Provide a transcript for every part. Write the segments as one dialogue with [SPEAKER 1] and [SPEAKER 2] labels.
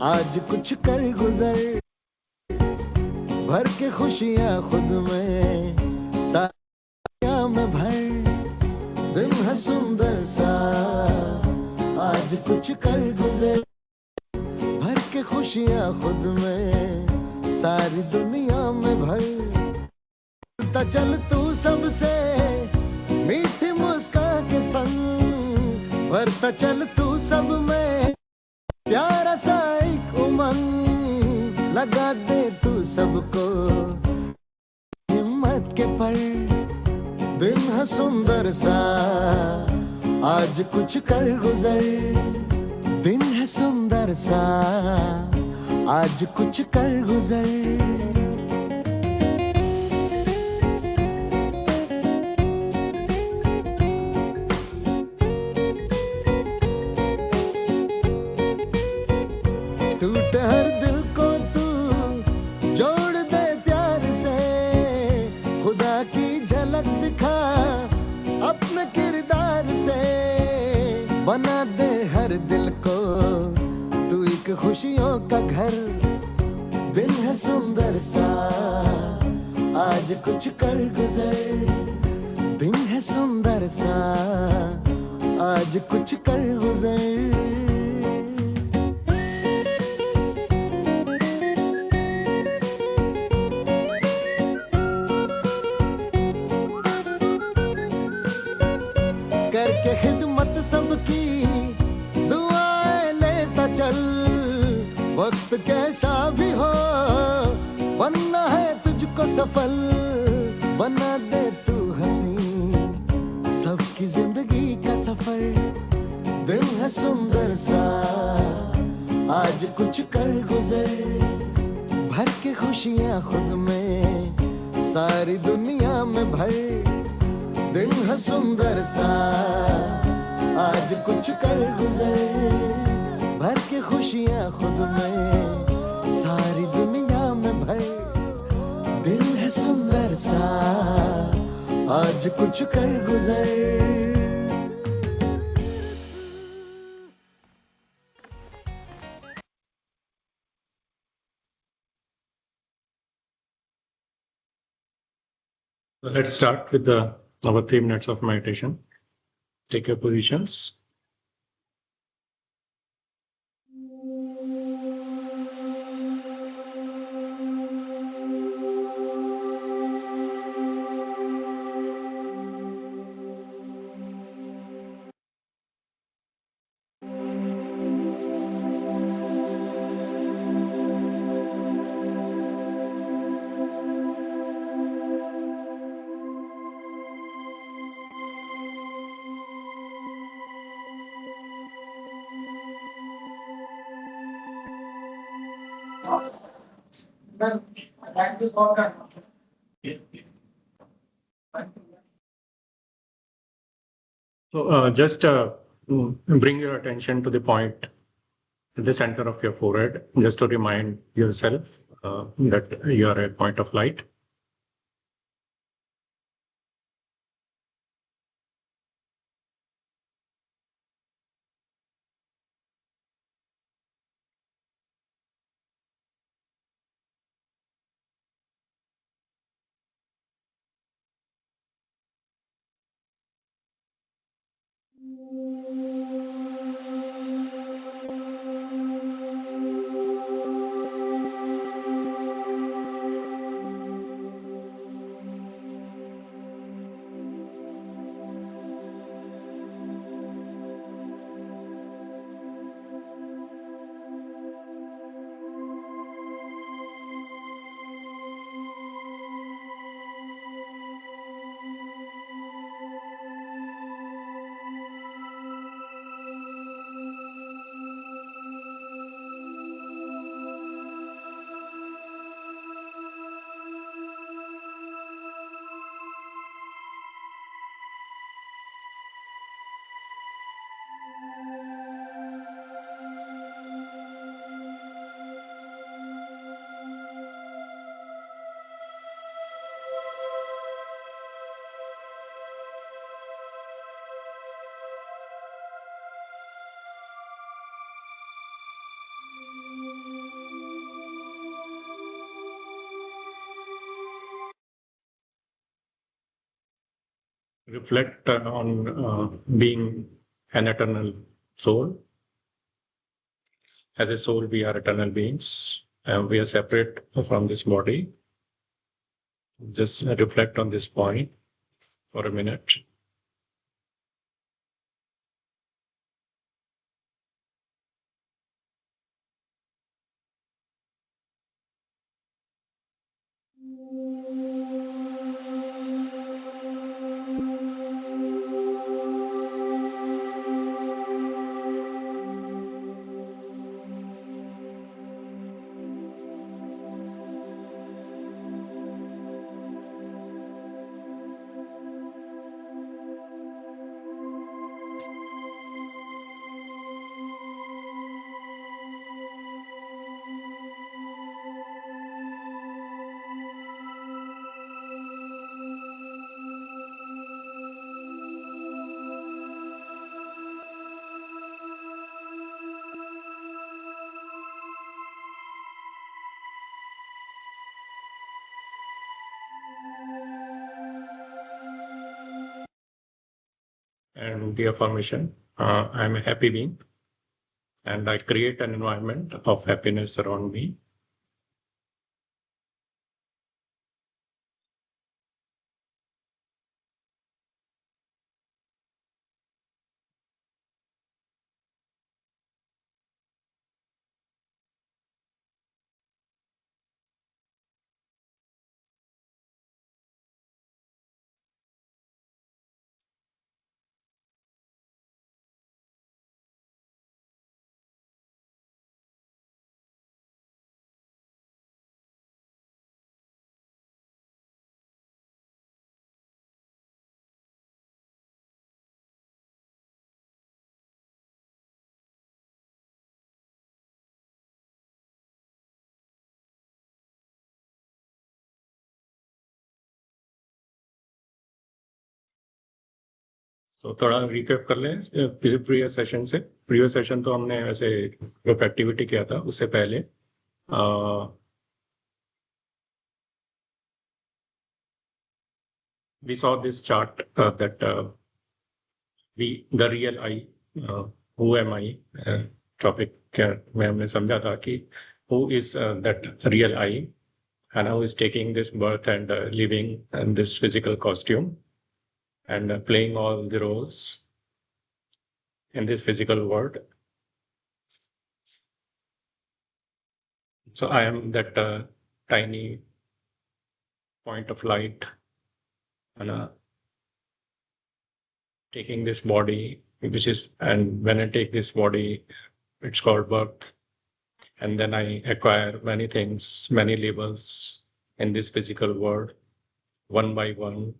[SPEAKER 1] आज कुछ कर गुजर, भर के खुशियाँ खुद में, साया में भर, दिन है सुंदर सा। आज कुछ कर गुजर, भर के खुशियाँ खुद में, सारी दुनिया में भर। ता चल तू सबसे मीठी मुस्कान के संग, भरता चल तू सब में प्यारा सा एक उमंग, लगा दे तू सबको हिम्मत के पर। दिन है सुंदर सा, आज कुछ कर गुजर, दिन है सुंदर सा, आज कुछ कर गुजर। टूटे हर दिल को तू जोड़ दे प्यार से, खुदा की झलक दिखा अपने किरदार से, बना दे हर दिल को तू एक खुशियों का घर। दिन है सुंदर सा, आज कुछ कर गुजर, दिन है सुंदर सा, आज कुछ कर गुजर। करके खिदमत सबकी दुआएं लेता चल, वक्त कैसा भी हो बनना है तुझको सफल, बना दे तू हंसी सबकी जिंदगी का सफर। दिन है सुंदर सा, आज कुछ कर गुजर, भर के खुशियाँ खुद में, सारी दुनिया में भर। दिन है सुंदर सा, आज कुछ कर गुजर, भर के खुशियाँ खुद में, सारी दुनिया में भर। दिन है सुंदर सा, आज कुछ कर गुजर।
[SPEAKER 2] Let's start with our 3 minutes of meditation. Take your positions. So just bring your attention to the point at the center of your forehead, just to remind yourself that you are a point of light. reflect on being an eternal soul. As a soul, we are eternal beings. We are separate from this body. Just reflect on this point for a minute. And the affirmation, I'm a happy being, and I create an environment of happiness around me. तो थोड़ा recap कर लें previous session से। Previous session तो हमने ऐसे group activity किया था, उससे पहले we saw this chart that the real I, who am I, topic में हमने समझा था कि who is that real I and who is taking this birth and living in this physical costume and playing all the roles in this physical world. So I am that tiny point of light, and taking this body, and when I take this body, it's called birth. And then I acquire many things, many labels in this physical world, one by one.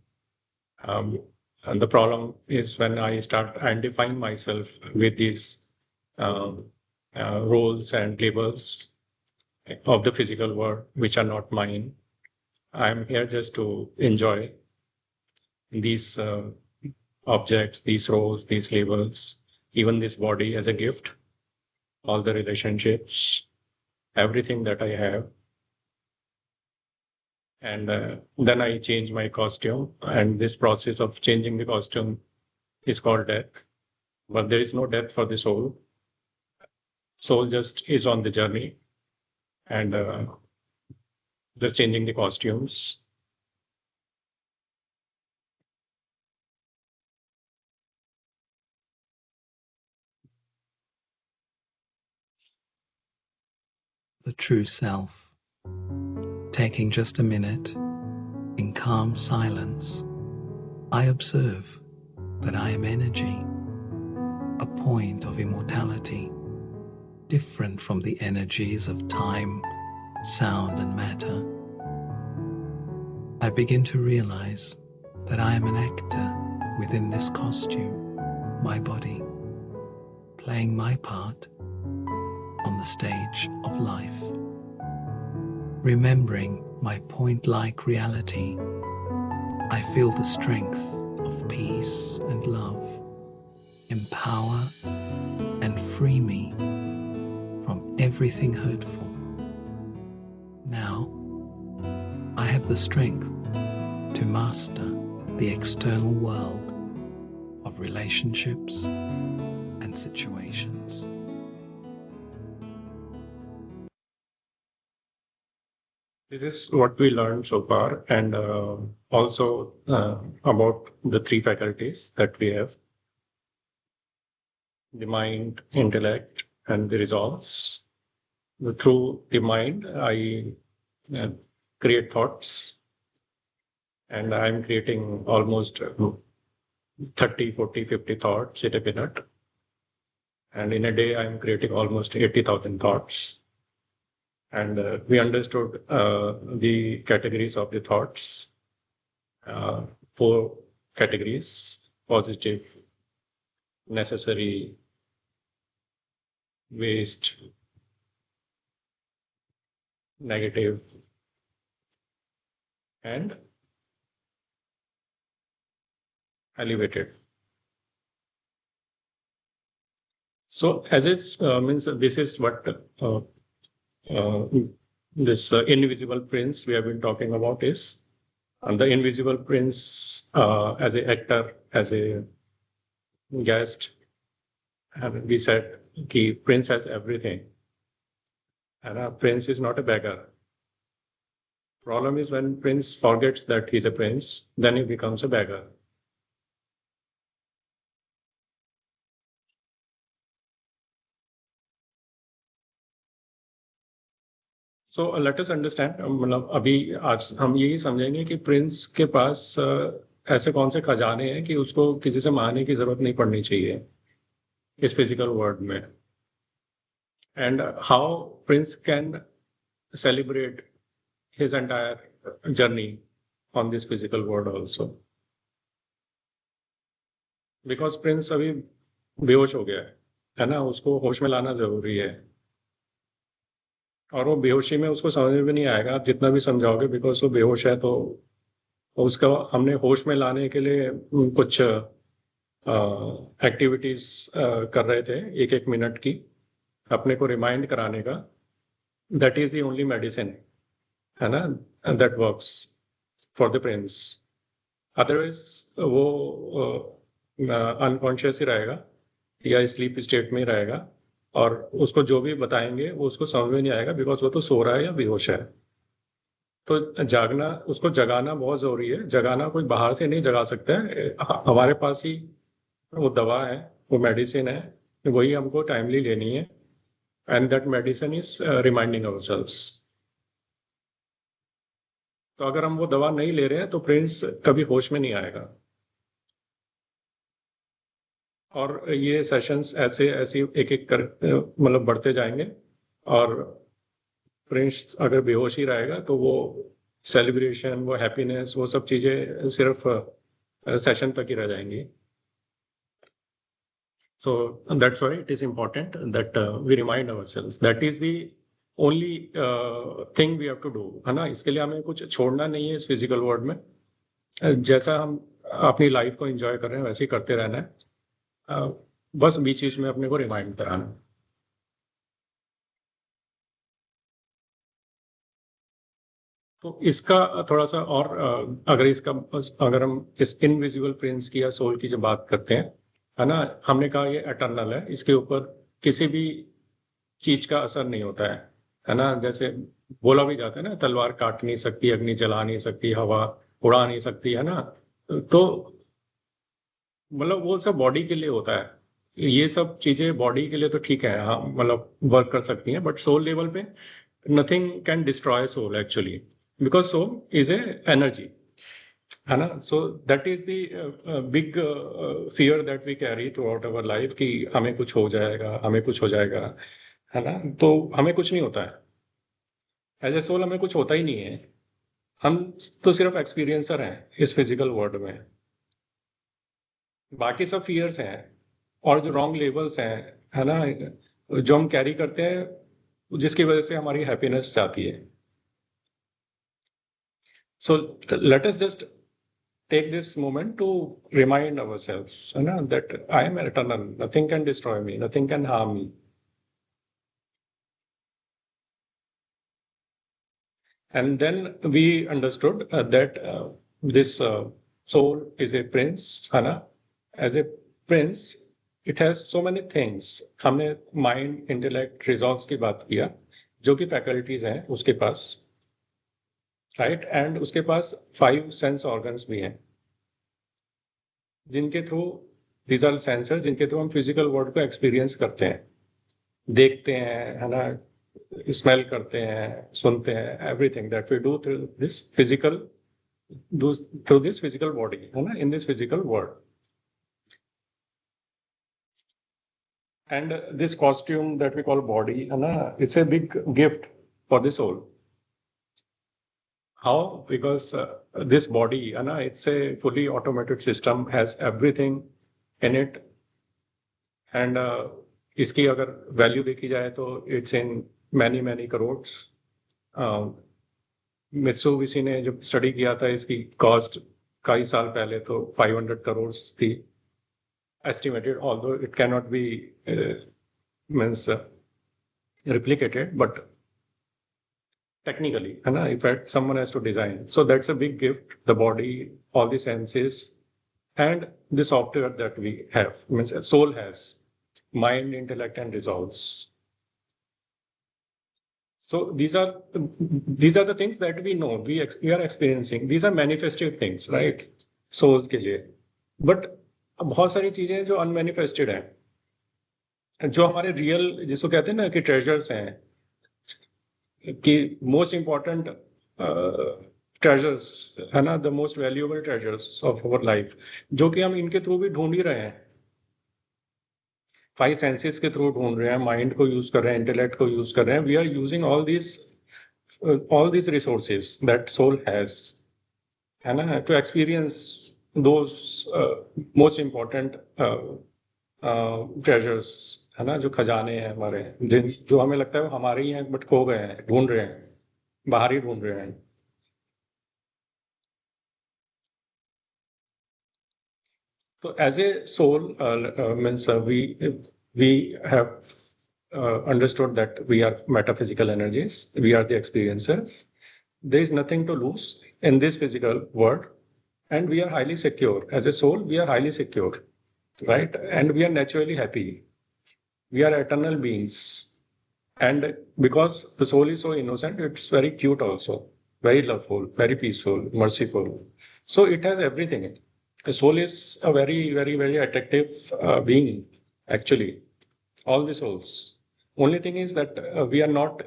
[SPEAKER 2] And the problem is when I start identifying myself with these roles and labels of the physical world, which are not mine. I'm here just to enjoy these objects, these roles, these labels, even this body as a gift, all the relationships, everything that I have. And then I change my costume, and this process of changing the costume is called death. But there is no death for the soul. Soul just is on the journey and just changing the costumes.
[SPEAKER 3] The true self. Taking just a minute in calm silence, I observe that I am energy, a point of immortality, different from the energies of time, sound, and matter. I begin to realize that I am an actor within this costume, my body, playing my part on the stage of life. Remembering my point-like reality, I feel the strength of peace and love empower and free me from everything hurtful. Now, I have the strength to master the external world of relationships and situations.
[SPEAKER 2] This is what we learned so far, and also about the three faculties that we have: the mind, intellect, and the resolves. Through the mind, I create thoughts, and I'm creating almost 30, 40, 50 thoughts in a minute. And in a day, I'm creating almost 80,000 thoughts. And we understood the categories of the thoughts, four categories: positive, necessary, waste, negative, and elevated. So as it means, this is what this invisible prince we have been talking about is. And the invisible prince as an actor, as a guest, and we said ki prince has everything, and a prince is not a beggar. Problem is when prince forgets that he's a prince, then he becomes a beggar. So let us understand, मतलब अभी आज हम यही समझेंगे कि Prince के पास ऐसे कौन से खजाने हैं कि उसको किसी से मांगने की जरूरत नहीं पड़नी चाहिए इस फिजिकल वर्ल्ड में, and how Prince can celebrate his entire journey on this physical world also. Because Prince अभी बेहोश हो गया है ना, उसको होश में लाना जरूरी है, और वो बेहोशी में उसको समझ में भी नहीं आएगा आप जितना भी समझाओगे, बिकॉज वो बेहोश है। तो उसका हमने होश में लाने के लिए कुछ एक्टिविटीज कर रहे थे, एक एक मिनट की, अपने को रिमाइंड कराने का। That is the only medicine, है ना, that works for the Prince. Otherwise वो अनकॉन्शियस ही रहेगा या स्लीप स्टेट में ही रहेगा, और उसको जो भी बताएंगे वो उसको समझ में नहीं आएगा, बिकॉज वो तो सो रहा है या बेहोश है। तो जागना, उसको जगाना बहुत जरूरी है। जगाना कोई बाहर से नहीं जगा सकता है, हमारे पास ही वो दवा है, वो मेडिसिन है, वही हमको टाइमली लेनी है, and that medicine is reminding ourselves. तो अगर हम वो दवा नहीं ले रहे हैं तो प्रिंस कभी होश में नहीं आएगा। और ये सेशंस ऐसे ऐसे एक एक कर मतलब बढ़ते जाएंगे, और प्रिंस अगर बेहोश ही रहेगा तो वो सेलिब्रेशन, वो हैप्पीनेस, वो सब चीजें सिर्फ सेशन तक ही रह जाएंगी। So that's why it is important that we remind ourselves. That is the only thing we have to do, है ना। इसके लिए हमें कुछ छोड़ना नहीं है इस फिजिकल वर्ल्ड में। जैसा हम अपनी लाइफ को एंजॉय कर रहे हैं वैसे ही करते रहना है, बस बीच बीच में अपने को रिमाइंड कराना। तो इसका थोड़ा सा और अगर हम इस इनविजिबल प्रिंस की या सोल की जो बात करते हैं, है ना, हमने कहा ये एटर्नल है, इसके ऊपर किसी भी चीज का असर नहीं होता है ना। जैसे बोला भी जाता है ना, तलवार काट नहीं सकती, अग्नि जला नहीं सकती, हवा उड़ा नहीं सकती, है ना। तो मतलब वो सब बॉडी के लिए होता है, ये सब चीजें बॉडी के लिए तो ठीक है, हाँ, मतलब वर्क कर सकती हैं, बट सोल लेवल पे nothing can destroy soul actually, because soul is a energy, है ना। So that is the big fear that we carry through our life कि हमें कुछ हो जाएगा, हमें कुछ हो जाएगा, है ना। तो हमें कुछ नहीं होता है, एज ए सोल हमें कुछ होता ही नहीं है, हम तो सिर्फ एक्सपीरियंसर हैं इस फिजिकल वर्ल्ड में। बाकी सब फियर्स हैं और जो रॉन्ग लेवल्स हैं, है ना, जो हम कैरी करते हैं, जिसकी वजह से हमारी हैप्पीनेस जाती है। So let us just take this moment to remind ourselves, you know, that I am eternal, nothing can destroy me, nothing can harm me. And then we understood that this soul is a prince, है ना? As a prince, it has so many things. हमने mind, intellect, resolve की बात किया, जो कि faculties हैं उसके पास, right? And उसके पास 5 sense organs भी हैं, जिनके थ्रू these are sensors, जिनके थ्रू हम physical world को experience करते हैं, देखते हैं, है ना? स्मेल करते हैं, सुनते हैं, everything that we do through this physical body, है ना? In this physical world. And this costume that we call body, है ना? It's a big gift for the soul. How? Because this body, है ना? It's a fully automated system, has everything in it. And इसकी अगर value देखी जाए तो it's in many crores. Mitsubishi ने जब स्टडी किया था इसकी कॉस्ट कई साल पहले तो 500 करोड़ थी estimated, although it cannot be replicated, but technically, if someone has to design. So that's a big gift, the body, all the senses, and the software that we have, means soul has, mind, intellect, and resolves. So these are the things that we know, we are experiencing. These are manifested things, right? Souls के लिए. But बहुत सारी चीजें जो unmanifested हैं, जो हमारे real, जिसको कहते हैं ना कि ट्रेजर्स हैं, कि मोस्ट इम्पॉर्टेंट ट्रेजर्स, है ना, the most valuable treasures of our life, जो कि हम इनके थ्रू भी ढूंढ ही रहे हैं, 5 सेंसेस के थ्रू ढूंढ रहे हैं, माइंड को यूज कर रहे हैं, इंटेलेक्ट को यूज कर रहे हैं. We are using all this resources that soul has, है ना, to experience those most important treasures, है ना, जो खजाने हैं हमारे, जो हमें लगता है वो हमारे ही हैं, बट खो गए हैं, ढूंढ रहे हैं, बाहर ही ढूंढ रहे हैं. तो as a soul means we have understood that we are metaphysical energies, we are the experiencers. There is nothing to lose in this physical world. And we are highly secure. As a soul, we are highly secure, right? And we are naturally happy. We are eternal beings. And because the soul is so innocent, it's very cute also, very loveful, very peaceful, merciful. So it has everything. The soul is a very, very, very attractive being, actually. All the souls. Only thing is that we are not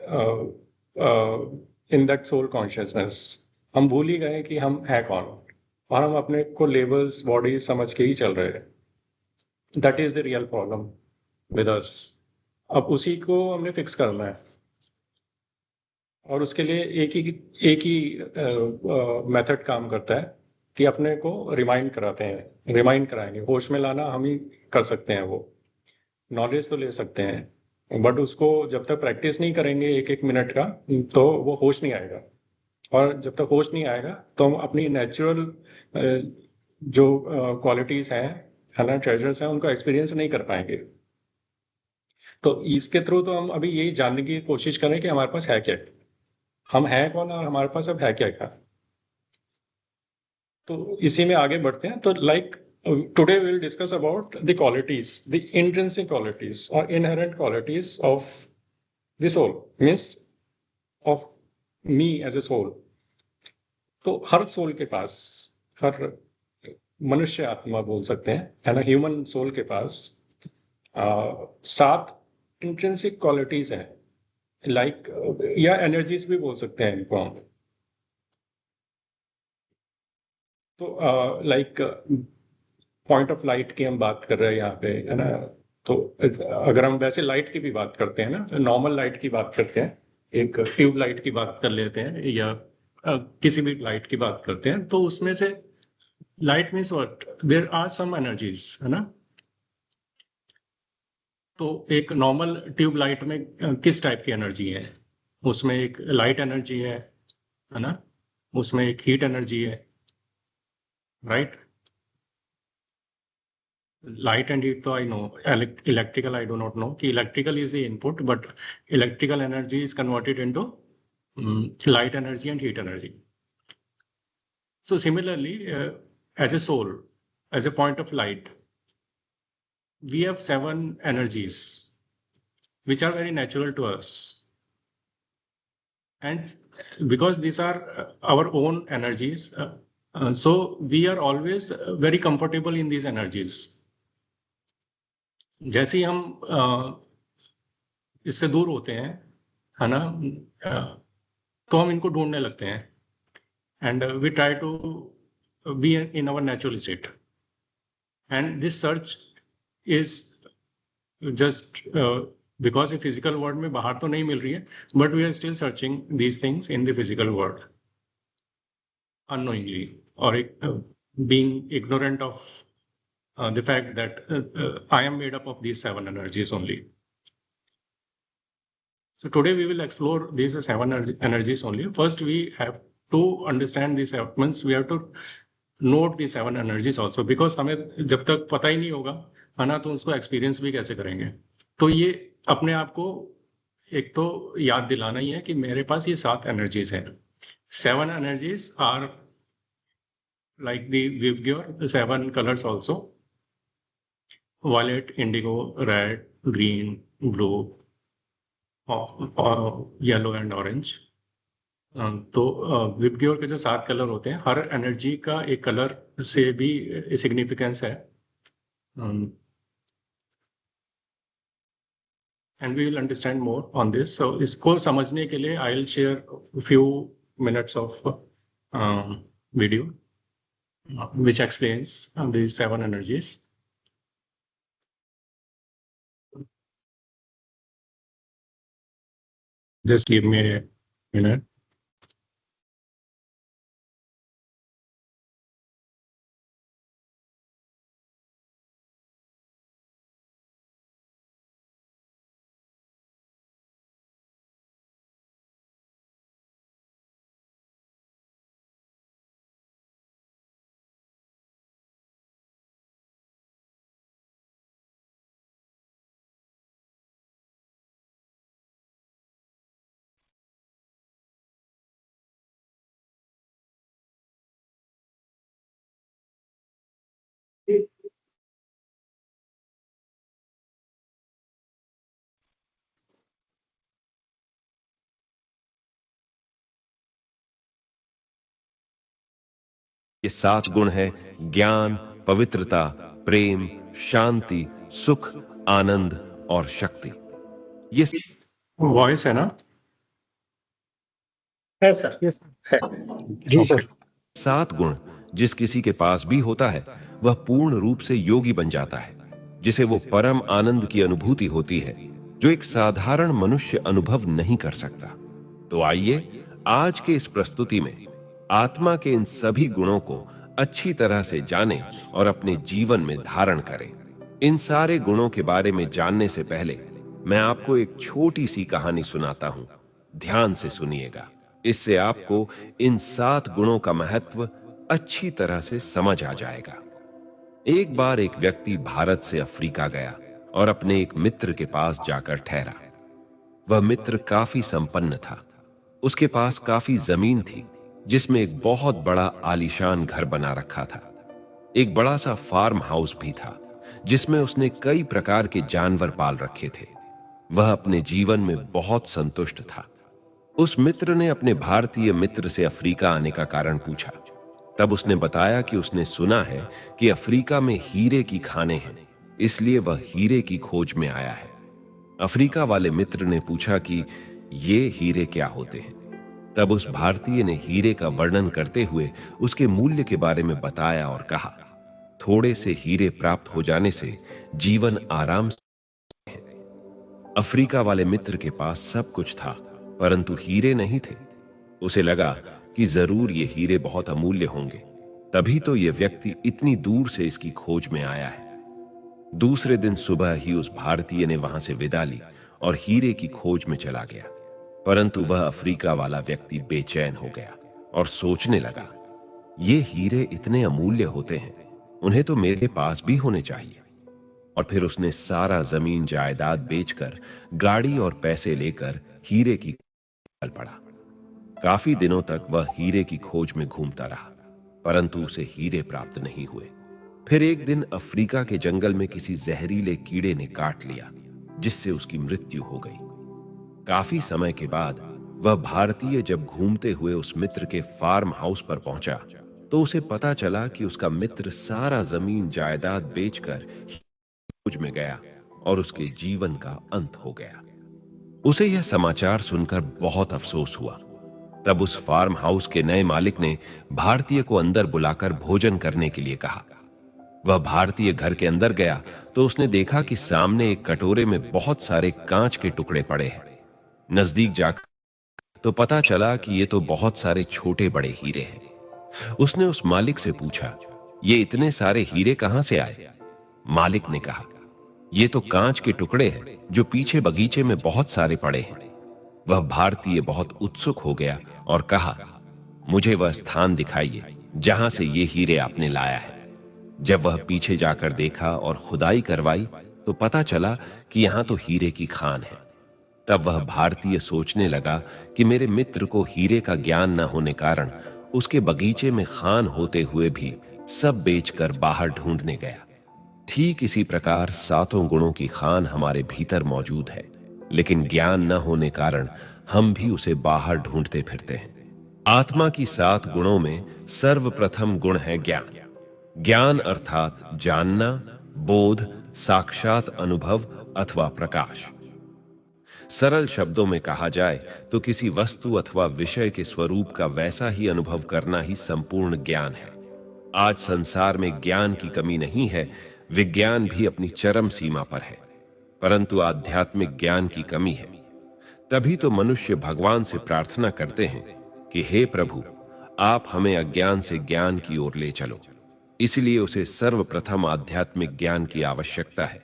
[SPEAKER 2] in that soul consciousness. हम भूल ही गए कि हम हैं कौन, और हम अपने को लेबल्स, बॉडी समझ के ही चल रहे हैं. That is the real problem with us. अब उसी को हमने फिक्स करना है, और उसके लिए एक ही मेथड काम करता है कि अपने को रिमाइंड कराएंगे. होश में लाना हम ही कर सकते हैं. वो नॉलेज तो ले सकते हैं, बट उसको जब तक प्रैक्टिस नहीं करेंगे 1-1 मिनट का, तो वो होश नहीं आएगा. और जब तक होश नहीं आएगा तो हम अपनी नेचुरल जो क्वालिटीज हैं, है ना, ट्रेजर्स हैं, उनको एक्सपीरियंस नहीं कर पाएंगे. तो इसके थ्रू तो हम अभी यही जानने की कोशिश करें कि हमारे पास है क्या, हम हैं कौन, और हमारे पास अब है क्या. तो इसी में आगे बढ़ते हैं. तो like today we will discuss about the qualities, the intrinsic qualities और inherent qualities of the soul, means of me as a soul. तो हर सोल के पास, हर मनुष्य आत्मा बोल सकते हैं, है ना, ह्यूमन सोल के पास 7 इंट्रिंसिक क्वालिटीज हैं, लाइक या एनर्जीज भी बोल सकते हैं इनको हम. तो लाइक पॉइंट ऑफ लाइट की हम बात कर रहे हैं यहाँ पे, है ना. तो अगर हम वैसे लाइट की भी बात करते हैं ना, नॉर्मल लाइट की बात करते हैं, एक ट्यूब लाइट की बात कर लेते हैं, या किसी भी लाइट की बात करते हैं, तो उसमें से light means what, there are some energies, है ना. तो एक नॉर्मल ट्यूब लाइट में किस टाइप की एनर्जी है? उसमें एक लाइट एनर्जी है ना, उसमें एक हीट एनर्जी है, राइट. Light and heat, तो I know. Electrical, I do not know. कि electrical is the input, but electrical energy is converted into light energy and heat energy. So similarly, as a soul, as a point of light, we have 7 energies which are very natural to us. And because these are our own energies, so we are always very comfortable in these energies. जैसे ही हम इससे दूर होते हैं, है ना, तो हम इनको ढूंढने लगते हैं. And we try to be in our natural state. And this search is just because a physical world में बाहर तो नहीं मिल रही है, but we are still searching these things in the physical world unknowingly, or being ignorant of the fact that I am made up of these 7 energies only. So today we will explore these 7 energies only. First, we have to understand these elements. We have to note these 7 energies also, because हमें जब तक पता ही नहीं होगा, है ना, तो उसको एक्सपीरियंस भी कैसे करेंगे. तो ये अपने आप को एक तो याद दिलाना ही है कि मेरे पास ये 7 एनर्जीज हैं. 7 energies are like the Vibgyor, 7 colors also: violet, indigo, red, green, blue, yellow and orange. तो विबग्योर के जो 7 कलर होते हैं, हर एनर्जी का एक कलर से भी सिग्निफिकेंस है. And we will understand more on this. So इसको समझने के लिए I will share few minutes of video which explains these 7 energies. Just give me a minute.
[SPEAKER 4] ये 7 गुण है ज्ञान, पवित्रता, प्रेम, शांति, सुख, आनंद और शक्ति. ये
[SPEAKER 2] वॉइस है ना?
[SPEAKER 5] है सर. यस है जी सर.
[SPEAKER 4] 7 गुण जिस किसी के पास भी होता है, वह पूर्ण रूप से योगी बन जाता है, जिसे वो परम आनंद की अनुभूति होती है, जो एक साधारण मनुष्य अनुभव नहीं कर सकता. तो आइए आज के इस प्रस्तुति में आत्मा के इन सभी गुणों को अच्छी तरह से जानें और अपने जीवन में धारण करें. इन सारे गुणों के बारे में जानने से पहले मैं आपको एक छोटी सी कहानी सुनाता हूं. ध्यान से सुनिएगा. इससे आपको इन 7 गुणों का महत्व अच्छी तरह से समझ आ जाएगा. एक बार एक व्यक्ति भारत से अफ्रीका गया और अपने एक मित्र के पास जाकर ठहरा. वह मित्र काफी संपन्न था. उसके पास काफी जमीन थी, जिसमें एक बहुत बड़ा आलीशान घर बना रखा था. एक बड़ा सा फार्म हाउस भी था, जिसमें उसने कई प्रकार के जानवर पाल रखे थे. वह अपने जीवन में बहुत संतुष्ट था. उस मित्र ने अपने भारतीय मित्र से अफ्रीका आने का कारण पूछा. तब उसने बताया कि उसने सुना है कि अफ्रीका में हीरे की खानें हैं, इसलिए वह हीरे की खोज में आया है. अफ्रीका वाले मित्र ने पूछा कि ये हीरे क्या होते हैं. तब उस भारतीय ने हीरे का वर्णन करते हुए उसके मूल्य के बारे में बताया और कहा, थोड़े से हीरे प्राप्त हो जाने से जीवन आराम से है. अफ्रीका वाले मित्र के पास सब कुछ था, परंतु हीरे नहीं थे. उसे लगा कि जरूर ये हीरे बहुत अमूल्य होंगे, तभी तो ये व्यक्ति इतनी दूर से इसकी खोज में आया है. दूसरे दिन सुबह ही उस भारतीय ने वहां से विदा ली और हीरे की खोज में चला गया. परंतु वह अफ्रीका वाला व्यक्ति बेचैन हो गया और सोचने लगा, ये हीरे इतने अमूल्य होते हैं, उन्हें तो मेरे पास भी होने चाहिए. और फिर उसने सारा जमीन जायदाद बेचकर गाड़ी और पैसे लेकर हीरे की चल पड़ा. काफी दिनों तक वह हीरे की खोज में घूमता रहा. परंतु उसे हीरे प्राप्त नहीं हुए। फिर एक दिन अफ्रीका के जंगल में किसी जहरीले कीड़े ने काट लिया, जिससे उसकी मृत्यु हो गई। काफी समय के बाद वह भारतीय जब घूमते हुए उस मित्र के फार्म हाउस पर पहुंचा, तो उसे पता चला कि उसका मित्र सारा जमीन जायदाद बेचकर फौज में गया और उसके जीवन का अंत हो गया। उसे यह समाचार सुनकर बहुत अफसोस हुआ। तब उस फार्म हाउस के नए मालिक ने भारतीय को अंदर बुलाकर भोजन करने के लिए कहा। वह भारतीय घर के अंदर गया तो उसने देखा कि सामने एक कटोरे में बहुत सारे कांच के टुकड़े पड़े हैं। नजदीक जाकर तो पता चला कि ये तो बहुत सारे छोटे बड़े हीरे हैं। उसने उस मालिक से पूछा, ये इतने सारे हीरे कहां से आए? मालिक ने कहा, ये तो कांच के टुकड़े हैं जो पीछे बगीचे में बहुत सारे पड़े हैं। वह भारतीय बहुत उत्सुक हो गया और कहा, मुझे वह स्थान दिखाइए जहां से ये हीरे आपने लाया है। जब वह पीछे जाकर देखा और खुदाई करवाई तो पता चला कि यहां तो हीरे की खान है। तब वह भारतीय सोचने लगा कि मेरे मित्र को हीरे का ज्ञान न होने कारण उसके बगीचे में खान होते हुए भी सब बेचकर बाहर ढूंढने गया। ठीक इसी प्रकार सातों गुणों की खान हमारे भीतर मौजूद है, लेकिन ज्ञान न होने कारण हम भी उसे बाहर ढूंढते फिरते हैं। आत्मा की 7 गुणों में सर्वप्रथम गुण है ज्ञान। ज्ञान अर्थात जानना, बोध, साक्षात अनुभव अथवा प्रकाश। सरल शब्दों में कहा जाए तो किसी वस्तु अथवा विषय के स्वरूप का वैसा ही अनुभव करना ही संपूर्ण ज्ञान है। आज संसार में ज्ञान की कमी नहीं है, विज्ञान भी अपनी चरम सीमा पर है, परंतु आध्यात्मिक ज्ञान की कमी है। तभी तो मनुष्य भगवान से प्रार्थना करते हैं कि हे प्रभु, आप हमें अज्ञान से ज्ञान की ओर ले चलो। इसलिए उसे सर्वप्रथम आध्यात्मिक ज्ञान की आवश्यकता है,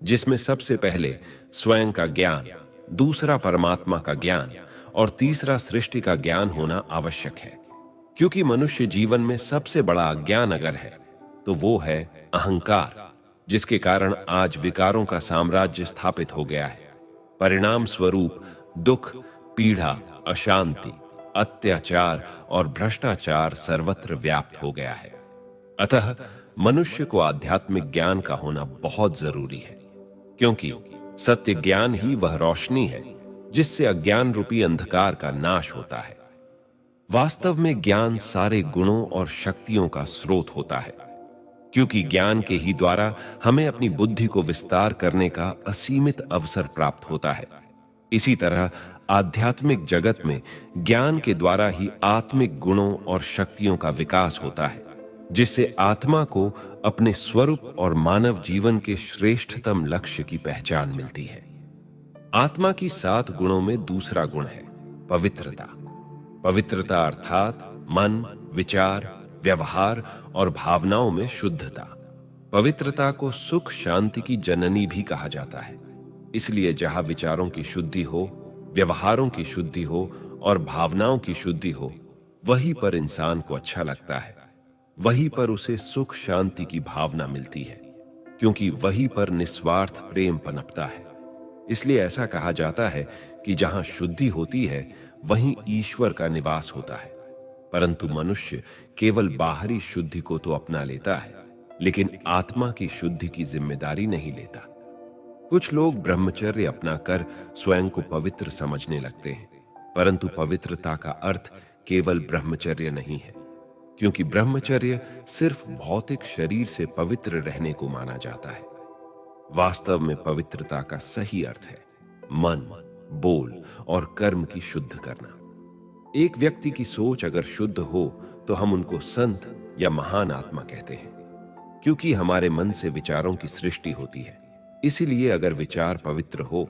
[SPEAKER 4] जिसमें सबसे पहले स्वयं का ज्ञान, दूसरा परमात्मा का ज्ञान और तीसरा सृष्टि का ज्ञान होना आवश्यक है। क्योंकि मनुष्य जीवन में सबसे बड़ा अज्ञान अगर है तो वो है अहंकार, जिसके कारण आज विकारों का साम्राज्य स्थापित हो गया है। परिणाम स्वरूप दुख, पीड़ा, अशांति, अत्याचार और भ्रष्टाचार सर्वत्र व्याप्त हो गया है। अतः मनुष्य को आध्यात्मिक ज्ञान का होना बहुत जरूरी है, क्योंकि सत्य ज्ञान ही वह रोशनी है जिससे अज्ञान रूपी अंधकार का नाश होता है। वास्तव में ज्ञान सारे गुणों और शक्तियों का स्रोत होता है, क्योंकि ज्ञान के ही द्वारा हमें अपनी बुद्धि को विस्तार करने का असीमित अवसर प्राप्त होता है। इसी तरह आध्यात्मिक जगत में ज्ञान के द्वारा ही आत्मिक गुणों और शक्तियों का विकास होता है, जिससे आत्मा को अपने स्वरूप और मानव जीवन के श्रेष्ठतम लक्ष्य की पहचान मिलती है। आत्मा की 7 गुणों में दूसरा गुण है पवित्रता। पवित्रता अर्थात मन, विचार, व्यवहार और भावनाओं में शुद्धता। पवित्रता को सुख शांति की जननी भी कहा जाता है। इसलिए जहां विचारों की शुद्धि हो, व्यवहारों की शुद्धि हो और भावनाओं की शुद्धि हो, वहीं पर इंसान को अच्छा लगता है, वहीं पर उसे सुख शांति की भावना मिलती है, क्योंकि वहीं पर निस्वार्थ प्रेम पनपता है। इसलिए ऐसा कहा जाता है कि जहां शुद्धि होती है वहीं ईश्वर का निवास होता है। परंतु मनुष्य केवल बाहरी शुद्धि को तो अपना लेता है, लेकिन आत्मा की शुद्धि की जिम्मेदारी नहीं लेता। कुछ लोग ब्रह्मचर्य अपनाकर स्वयं को पवित्र समझने लगते हैं, परंतु पवित्रता का अर्थ केवल ब्रह्मचर्य नहीं है, क्योंकि ब्रह्मचर्य सिर्फ भौतिक शरीर से पवित्र रहने को माना जाता है। वास्तव में पवित्रता का सही अर्थ है मन, बोल और कर्म की शुद्ध करना। एक व्यक्ति की सोच अगर शुद्ध हो तो हम उनको संत या महान आत्मा कहते हैं, क्योंकि हमारे मन से विचारों की सृष्टि होती है। इसीलिए अगर विचार पवित्र हो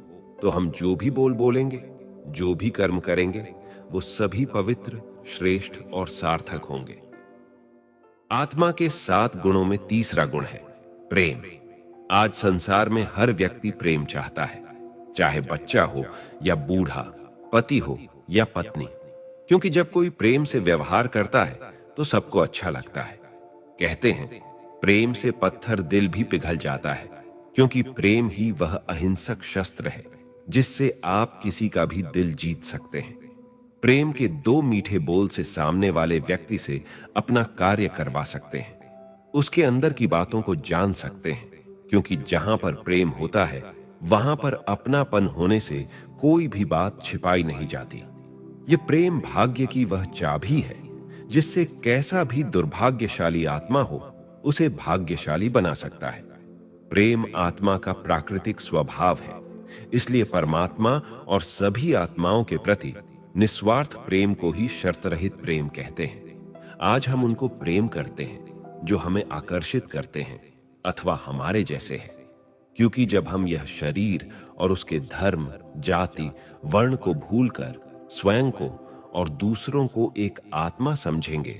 [SPEAKER 4] तो हम जो भी बोल बोलेंगे, जो भी कर्म करेंगे, वो सभी पवित्र, श्रेष्ठ और सार्थक होंगे। आत्मा के 7 गुणों में तीसरा गुण है प्रेम। आज संसार में हर व्यक्ति प्रेम चाहता है, चाहे बच्चा हो या बूढ़ा, पति हो या पत्नी, क्योंकि जब कोई प्रेम से व्यवहार करता है तो सबको अच्छा लगता है। कहते हैं प्रेम से पत्थर दिल भी पिघल जाता है, क्योंकि प्रेम ही वह अहिंसक शस्त्र है जिससे आप किसी का भी दिल जीत सकते हैं। प्रेम के 2 मीठे बोल से सामने वाले व्यक्ति से अपना कार्य करवा सकते हैं, उसके अंदर की बातों को जान सकते हैं, क्योंकि जहां पर प्रेम होता है वहां पर अपनापन होने से कोई भी बात छिपाई नहीं जाती। ये प्रेम भाग्य की वह चाबी है जिससे कैसा भी दुर्भाग्यशाली आत्मा हो उसे भाग्यशाली बना सकता है। प्रेम आत्मा का प्राकृतिक स्वभाव है, इसलिए परमात्मा और सभी आत्माओं के प्रति निस्वार्थ प्रेम को ही शर्त रहित प्रेम कहते हैं। आज हम उनको प्रेम करते हैं जो हमें आकर्षित करते हैं अथवा हमारे जैसे हैं, क्योंकि जब हम यह शरीर और उसके धर्म, जाति, वर्ण को भूलकर स्वयं को और दूसरों को एक आत्मा समझेंगे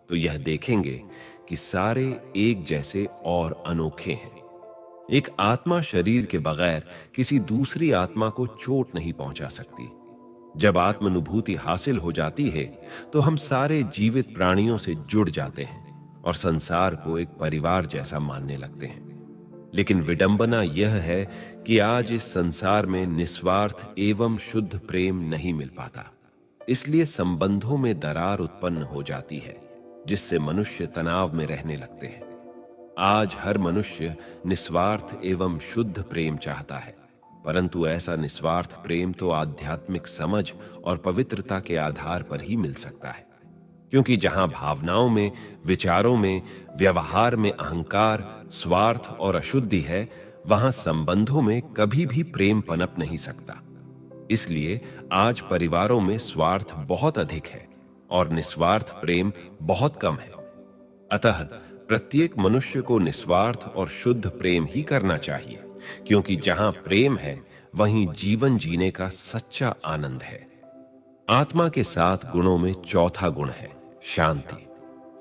[SPEAKER 4] तो यह देखेंगे कि सारे एक जैसे और अनोखे हैं। एक आत्मा शरीर के बगैर किसी दूसरी आत्मा को चोट नहीं पहुंचा सकती। जब आत्मानुभूति हासिल हो जाती है तो हम सारे जीवित प्राणियों से जुड़ जाते हैं और संसार को एक परिवार जैसा मानने लगते हैं। लेकिन विडंबना यह है कि आज इस संसार में निस्वार्थ एवं शुद्ध प्रेम नहीं मिल पाता, इसलिए संबंधों में दरार उत्पन्न हो जाती है, जिससे मनुष्य तनाव में रहने लगते हैं। आज हर मनुष्य निस्वार्थ एवं शुद्ध प्रेम चाहता है, परंतु ऐसा निस्वार्थ प्रेम तो आध्यात्मिक समझ और पवित्रता के आधार पर ही मिल सकता है, क्योंकि जहां भावनाओं में, विचारों में, व्यवहार में अहंकार, स्वार्थ और अशुद्धि है, वहां संबंधों में कभी भी प्रेम पनप नहीं सकता। इसलिए आज परिवारों में स्वार्थ बहुत अधिक है और निस्वार्थ प्रेम बहुत कम है। अतः प्रत्येक मनुष्य को निस्वार्थ और शुद्ध प्रेम ही करना चाहिए, क्योंकि जहां प्रेम है वहीं जीवन जीने का सच्चा आनंद है। आत्मा के 7 गुणों में चौथा गुण है शांति।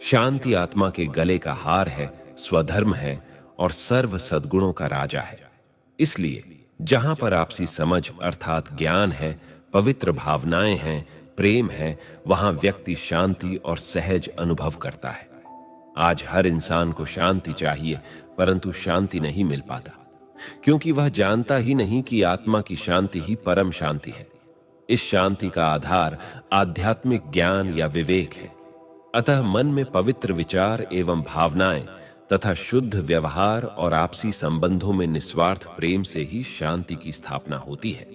[SPEAKER 4] शांति आत्मा के गले का हार है, स्वधर्म है और सर्व सद्गुणों का राजा है। इसलिए जहां पर आपसी समझ अर्थात ज्ञान है, पवित्र भावनाएं हैं, प्रेम है, वहां व्यक्ति शांति और सहज अनुभव करता है। आज हर इंसान को शांति चाहिए, परंतु शांति नहीं मिल पाता, क्योंकि वह जानता ही नहीं कि आत्मा की शांति ही परम शांति है। इस शांति का आधार आध्यात्मिक ज्ञान या विवेक है। अतः मन में पवित्र विचार एवं भावनाएं तथा शुद्ध व्यवहार और आपसी संबंधों में निस्वार्थ प्रेम से ही शांति की स्थापना होती है।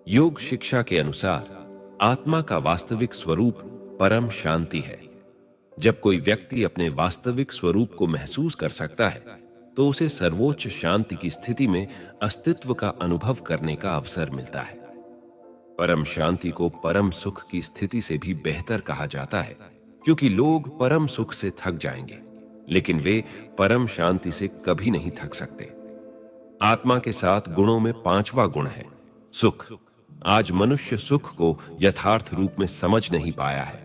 [SPEAKER 4] योग शिक्षा के अनुसार आत्मा का वास्तविक स्वरूप परम शांति है। जब कोई व्यक्ति अपने वास्तविक स्वरूप को महसूस कर सकता है तो उसे सर्वोच्च शांति की स्थिति में अस्तित्व का अनुभव करने का अवसर मिलता है। परम शांति को परम सुख की स्थिति से भी बेहतर कहा जाता है, क्योंकि लोग परम सुख से थक जाएंगे, लेकिन वे परम शांति से कभी नहीं थक सकते। आत्मा के 7 गुणों में 5वां गुण है सुख। आज मनुष्य सुख को यथार्थ रूप में समझ नहीं पाया है।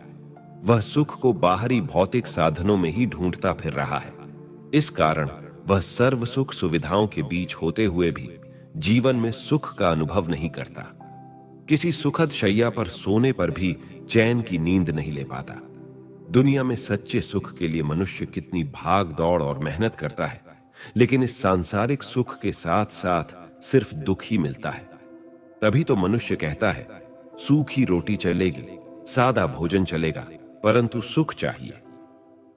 [SPEAKER 4] वह सुख को बाहरी भौतिक साधनों में ही ढूंढता फिर रहा है। इस कारण वह सर्व सुख सुविधाओं के बीच होते हुए भी जीवन में सुख का अनुभव नहीं करता। किसी सुखद शैया पर सोने पर भी चैन की नींद नहीं ले पाता। दुनिया में सच्चे सुख के लिए मनुष्य कितनी भाग दौड़ और मेहनत करता है, लेकिन इस सांसारिक सुख के साथ साथ सिर्फ दुख ही मिलता है। तभी तो मनुष्य कहता है सूखी रोटी चलेगी, सादा भोजन चलेगा, परंतु सुख चाहिए।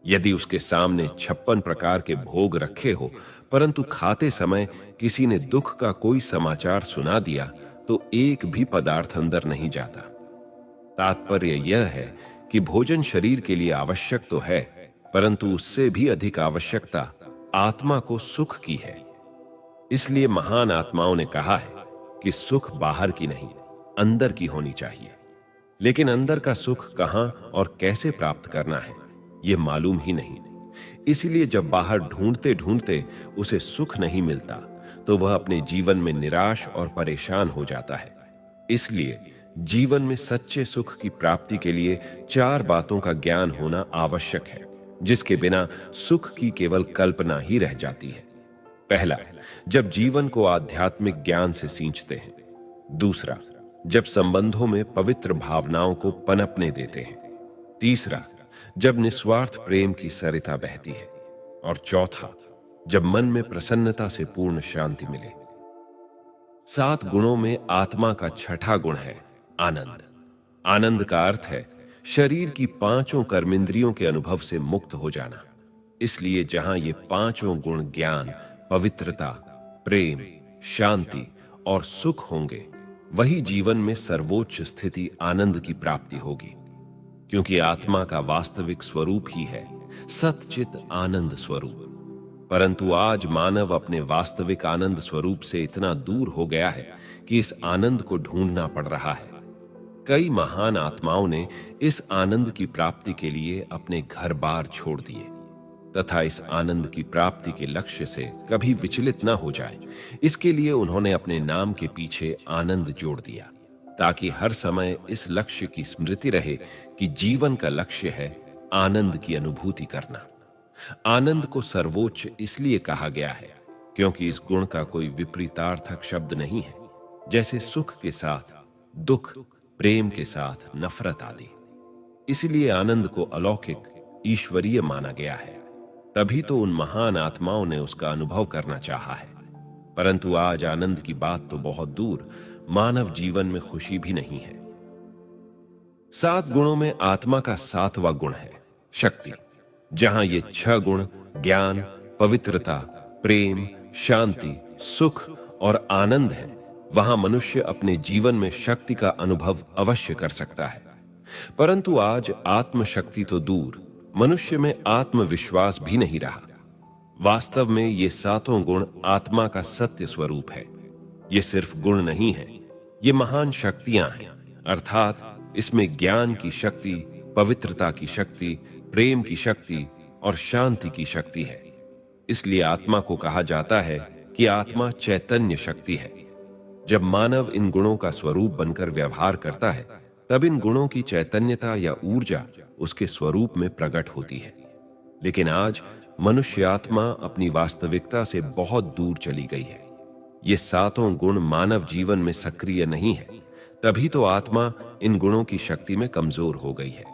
[SPEAKER 4] यदि उसके सामने 56 प्रकार के भोग रखे हो, परंतु खाते समय किसी ने दुख का कोई समाचार सुना दिया तो एक भी पदार्थ अंदर नहीं जाता। तात्पर्य यह है कि भोजन शरीर के लिए आवश्यक तो है, परंतु उससे भी अधिक आवश्यकता आत्मा को सुख की है। इसलिए महान आत्माओं ने कहा है कि सुख बाहर की नहीं, अंदर की होनी चाहिए। लेकिन अंदर का सुख कहां और कैसे प्राप्त करना है, यह मालूम ही नहीं। इसीलिए जब बाहर ढूंढते ढूंढते उसे सुख नहीं मिलता तो वह अपने जीवन में निराश और परेशान हो जाता है। इसलिए जीवन में सच्चे सुख की प्राप्ति के लिए 4 बातों का ज्ञान होना आवश्यक है, जिसके बिना सुख की केवल कल्पना ही रह जाती है। पहला, जब जीवन को आध्यात्मिक ज्ञान से सींचते हैं। दूसरा, जब संबंधों में पवित्र भावनाओं को पनपने देते हैं। तीसरा, जब निस्वार्थ प्रेम की सरिता बहती है। और चौथा, जब मन में प्रसन्नता से पूर्ण शांति मिले। 7 गुणों में आत्मा का 6ठा गुण है आनंद। आनंद का अर्थ है शरीर की पांचों कर्मेंद्रियों के अनुभव से मुक्त हो जाना। इसलिए जहां ये पांचों गुण ज्ञान, पवित्रता, प्रेम, शांति और सुख होंगे, वही जीवन में सर्वोच्च स्थिति आनंद की प्राप्ति होगी। क्योंकि आत्मा का वास्तविक स्वरूप ही है सच्चित आनंद स्वरूप। परंतु आज मानव अपने वास्तविक आनंद स्वरूप से इतना दूर हो गया है कि इस आनंद को ढूंढना पड़ रहा है। कई महान आत्माओं ने इस आनंद की प्राप्ति के लिए अपने घर बार छोड़ दिए तथा इस आनंद की प्राप्ति के लक्ष्य से कभी विचलित न हो जाए, इसके लिए उन्होंने अपने नाम के पीछे आनंद जोड़ दिया, ताकि हर समय इस लक्ष्य की स्मृति रहे कि जीवन का लक्ष्य है आनंद की अनुभूति करना। आनंद को सर्वोच्च इसलिए कहा गया है क्योंकि इस गुण का कोई विपरीतार्थक शब्द नहीं है, जैसे सुख के साथ दुख, प्रेम के साथ नफरत आदि। इसलिए आनंद को अलौकिक, ईश्वरीय माना गया है। तभी तो उन महान आत्माओं ने उसका अनुभव करना चाहा है। परंतु आज आनंद की बात तो बहुत दूर, मानव जीवन में खुशी भी नहीं है। 7 गुणों में आत्मा का 7वां गुण है शक्ति। जहां ये 6 गुण ज्ञान, पवित्रता, प्रेम, शांति, सुख और आनंद है, वहां मनुष्य अपने जीवन में शक्ति का अनुभव अवश्य कर सकता है। परंतु आज आत्मशक्ति तो दूर, मनुष्य में आत्मविश्वास भी नहीं रहा। वास्तव में ये 7 गुण आत्मा का सत्य स्वरूप है। ये सिर्फ गुण नहीं है, ये महान शक्तियां हैं। अर्थात इसमें ज्ञान की शक्ति, पवित्रता की शक्ति, प्रेम की शक्ति और शांति की शक्ति है। इसलिए आत्मा को कहा जाता है कि आत्मा चैतन्य शक्ति है। जब मानव इन गुणों का स्वरूप बनकर व्यवहार करता है, तब इन गुणों की चैतन्यता या ऊर्जा उसके स्वरूप में प्रकट होती है। लेकिन आज मनुष्य आत्मा अपनी वास्तविकता से बहुत दूर चली गई है। ये 7 गुण मानव जीवन में सक्रिय नहीं है, तभी तो आत्मा इन गुणों की शक्ति में कमजोर हो गई है।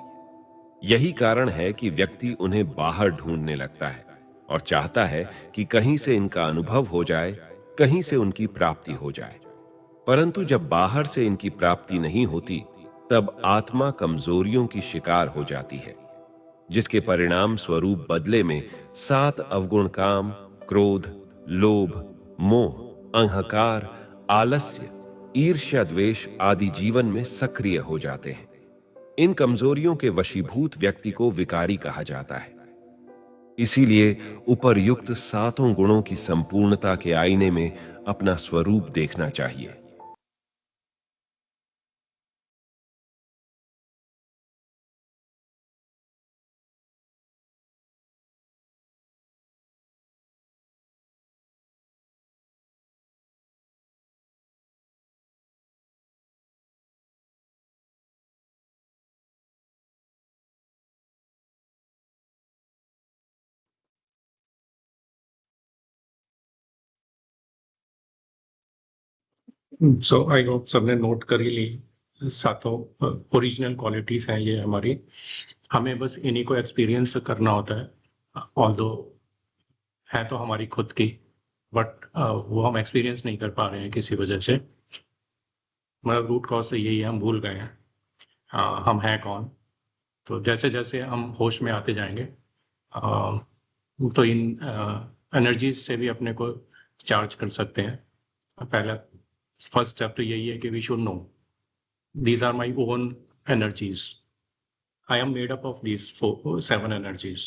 [SPEAKER 4] यही कारण है कि व्यक्ति उन्हें बाहर ढूंढने लगता है और चाहता है कि कहीं से इनका अनुभव हो जाए, कहीं से उनकी प्राप्ति हो जाए। परंतु जब बाहर से इनकी प्राप्ति नहीं होती, तब आत्मा कमजोरियों की शिकार हो जाती है, जिसके परिणाम स्वरूप बदले में 7 अवगुण काम, क्रोध, लोभ, मोह, अहंकार, आलस्य, ईर्ष्या, द्वेष आदि जीवन में सक्रिय हो जाते हैं। इन कमजोरियों के वशीभूत व्यक्ति को विकारी कहा जाता है। इसीलिए उपर्युक्त 7 गुणों की संपूर्णता के आईने में अपना स्वरूप देखना चाहिए।
[SPEAKER 2] सो आई होप सबने नोट कर ही ली। 7 ओरिजिनल क्वालिटीज हैं ये हमारी। हमें बस इन्हीं को एक्सपीरियंस करना होता है। ऑल्दो है तो हमारी खुद की, बट वो हम एक्सपीरियंस नहीं कर पा रहे हैं किसी वजह से। मतलब रूट कॉज से यही है, हम भूल गए हैं हम हैं कौन। तो जैसे जैसे हम होश में आते जाएंगे तो इन एनर्जीज से भी अपने को चार्ज कर सकते हैं। पहला फर्स्ट स्टेप तो यही है कि we should know these are my own energies, I am made up of these 7 energies.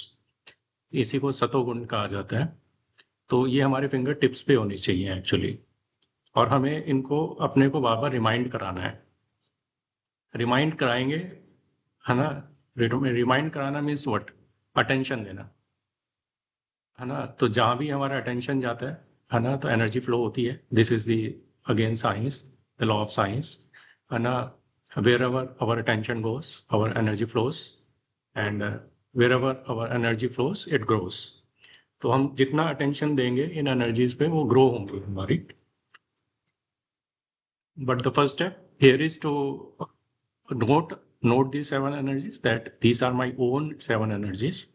[SPEAKER 2] इसी को सतोगुण कहा जाता है। तो ये हमारे फिंगर टिप्स पे होनी चाहिए एक्चुअली, और हमें इनको अपने को बार बार रिमाइंड कराना है। रिमाइंड कराएंगे, है ना। रिमाइंड कराना मीन्स व्हाट? अटेंशन देना, है ना। तो जहाँ भी हमारा अटेंशन जाता है ना, तो एनर्जी फ्लो होती है। This is the again science, the law of science, है ना। wherever our attention goes, our energy flows, and wherever our energy flows, it grows. तो हम जितना अटेंशन देंगे इन एनर्जीज पे, वो ग्रो होंगी हमारी। But the first step here is to note these 7 energies, that these are my own 7 energies.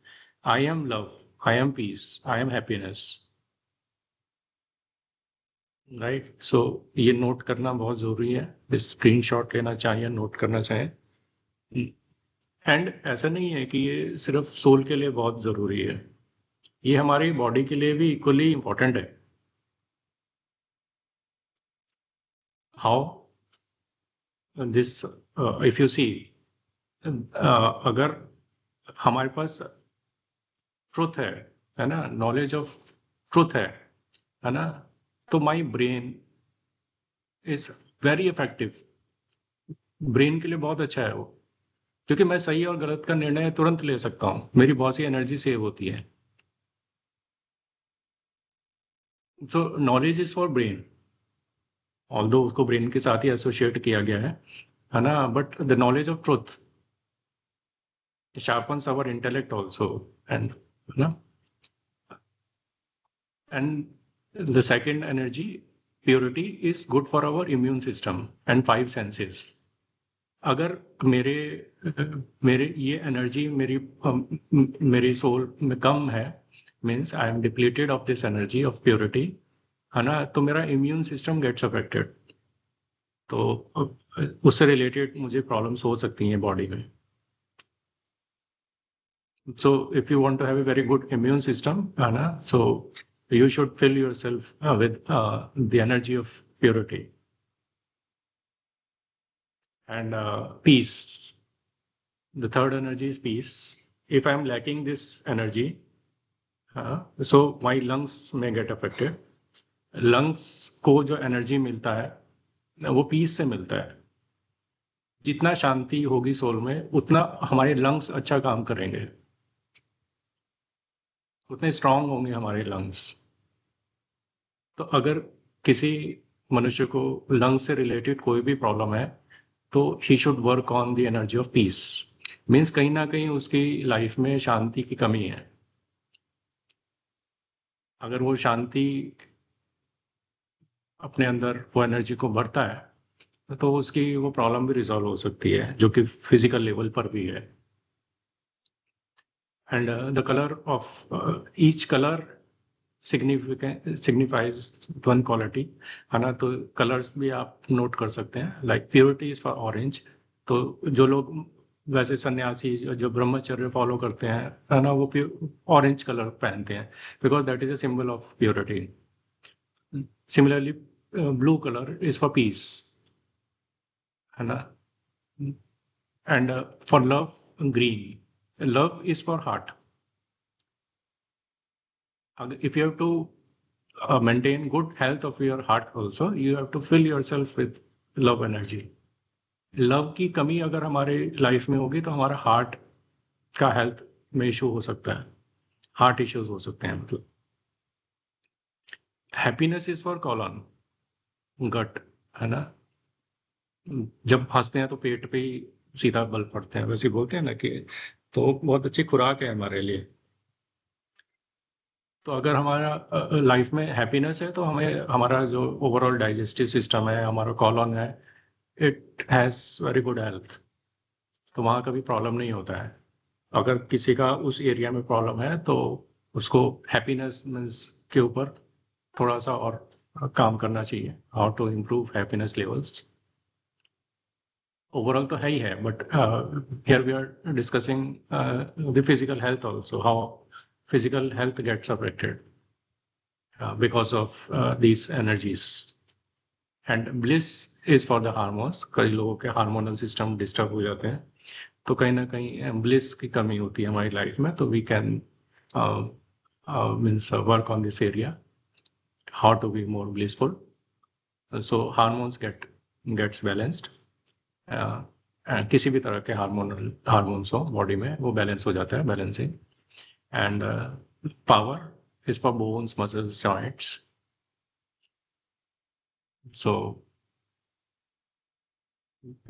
[SPEAKER 2] I am love, I am peace, I am happiness. Right. So ये note करना बहुत जरूरी है। स्क्रीनशॉट लेना चाहिए, नोट करना चाहें एंड ऐसा नहीं है कि ये सिर्फ सोल के लिए बहुत जरूरी है, ये हमारी बॉडी के लिए भी इक्वली इंपॉर्टेंट है. How this, if you see, अगर हमारे पास ट्रुथ है ना, नॉलेज ऑफ ट्रुथ है ना, तो my brain is very effective. Brain के लिए बहुत अच्छा है वो, क्योंकि मैं सही और गलत का निर्णय तुरंत ले सकता हूँ, मेरी बहुत सी एनर्जी सेव होती है. सो knowledge is for brain, although उसको ब्रेन के साथ ही एसोसिएट किया गया है ना, but the knowledge of truth sharpens our intellect also, and you know, and the second energy, purity, is good for our immune system and five senses. अगर मेरे ये एनर्जी मेरी सोल में कम है, means I am depleted of this energy of purity, है ना, तो मेरा इम्यून सिस्टम गेट्स अफेक्टेड. तो उससे रिलेटेड मुझे प्रॉब्लम्स हो सकती हैं बॉडी में. So if you want to have a very good immune system, so you should fill yourself with the energy of purity and peace. The third energy is peace. If I'm lacking this energy, so my lungs may get affected. Lungs को जो energy मिलता है वो peace से मिलता है. जितना शांति होगी सोल में, उतना हमारे lungs अच्छा काम करेंगे, उतने स्ट्रांग होंगे हमारे लंग्स. तो अगर किसी मनुष्य को लंग्स से रिलेटेड कोई भी प्रॉब्लम है, तो he should work on the energy of peace. Means कहीं ना कहीं उसकी लाइफ में शांति की कमी है. अगर वो शांति अपने अंदर वो एनर्जी को भरता है, तो उसकी वो प्रॉब्लम भी रिजॉल्व हो सकती है, जो कि फिजिकल लेवल पर भी है. And the color of each color signifies one quality, है ना. तो कलर्स भी आप नोट कर सकते हैं. Like purity is for orange. तो जो लोग वैसे सन्यासी जो ब्रह्मचर्य फॉलो करते हैं, है ना, वो ऑरेंज कलर पहनते हैं, because that is a symbol of purity. Similarly blue colour is for piece, है ना. And for love, green. Love is for heart. If you have to maintain good health of your heart also, you have to fill yourself with love energy. Love की कमी अगर हमारे life में होगी, तो हमारा हार्ट का हेल्थ में इशू हो सकता है, हार्ट इश्यूज हो सकते हैं. मतलब हैप्पीनेस इज फॉर कॉलन, गट, है ना. जब हंसते हैं तो पेट पे ही सीधा बल पड़ते हैं, वैसे बोलते हैं ना कि, तो बहुत अच्छी खुराक है हमारे लिए. तो अगर हमारा लाइफ में हैप्पीनेस है, तो हमें हमारा जो ओवरऑल डाइजेस्टिव सिस्टम है, हमारा कॉलन है, it has very good health. तो वहाँ कभी प्रॉब्लम नहीं होता है. अगर किसी का उस एरिया में प्रॉब्लम है, तो उसको हैप्पीनेस मीन्स के ऊपर थोड़ा सा और काम करना चाहिए, how to improve happiness levels. Overall तो है ही है, but here we are discussing the physical health also, how physical health gets affected because of these energies. And bliss is for the hormones. कई लोगों के हार्मोनल सिस्टम डिस्टर्ब हो जाते हैं, तो कहीं ना कहीं ब्लिस की कमी होती है हमारी लाइफ में. तो we can means work on this area, how to be more blissful. So hormones gets balanced. किसी भी तरह के हार्मोन्स हो बॉडी में, वो बैलेंस हो जाता है, balancing. And power is for bones, muscles, joints. So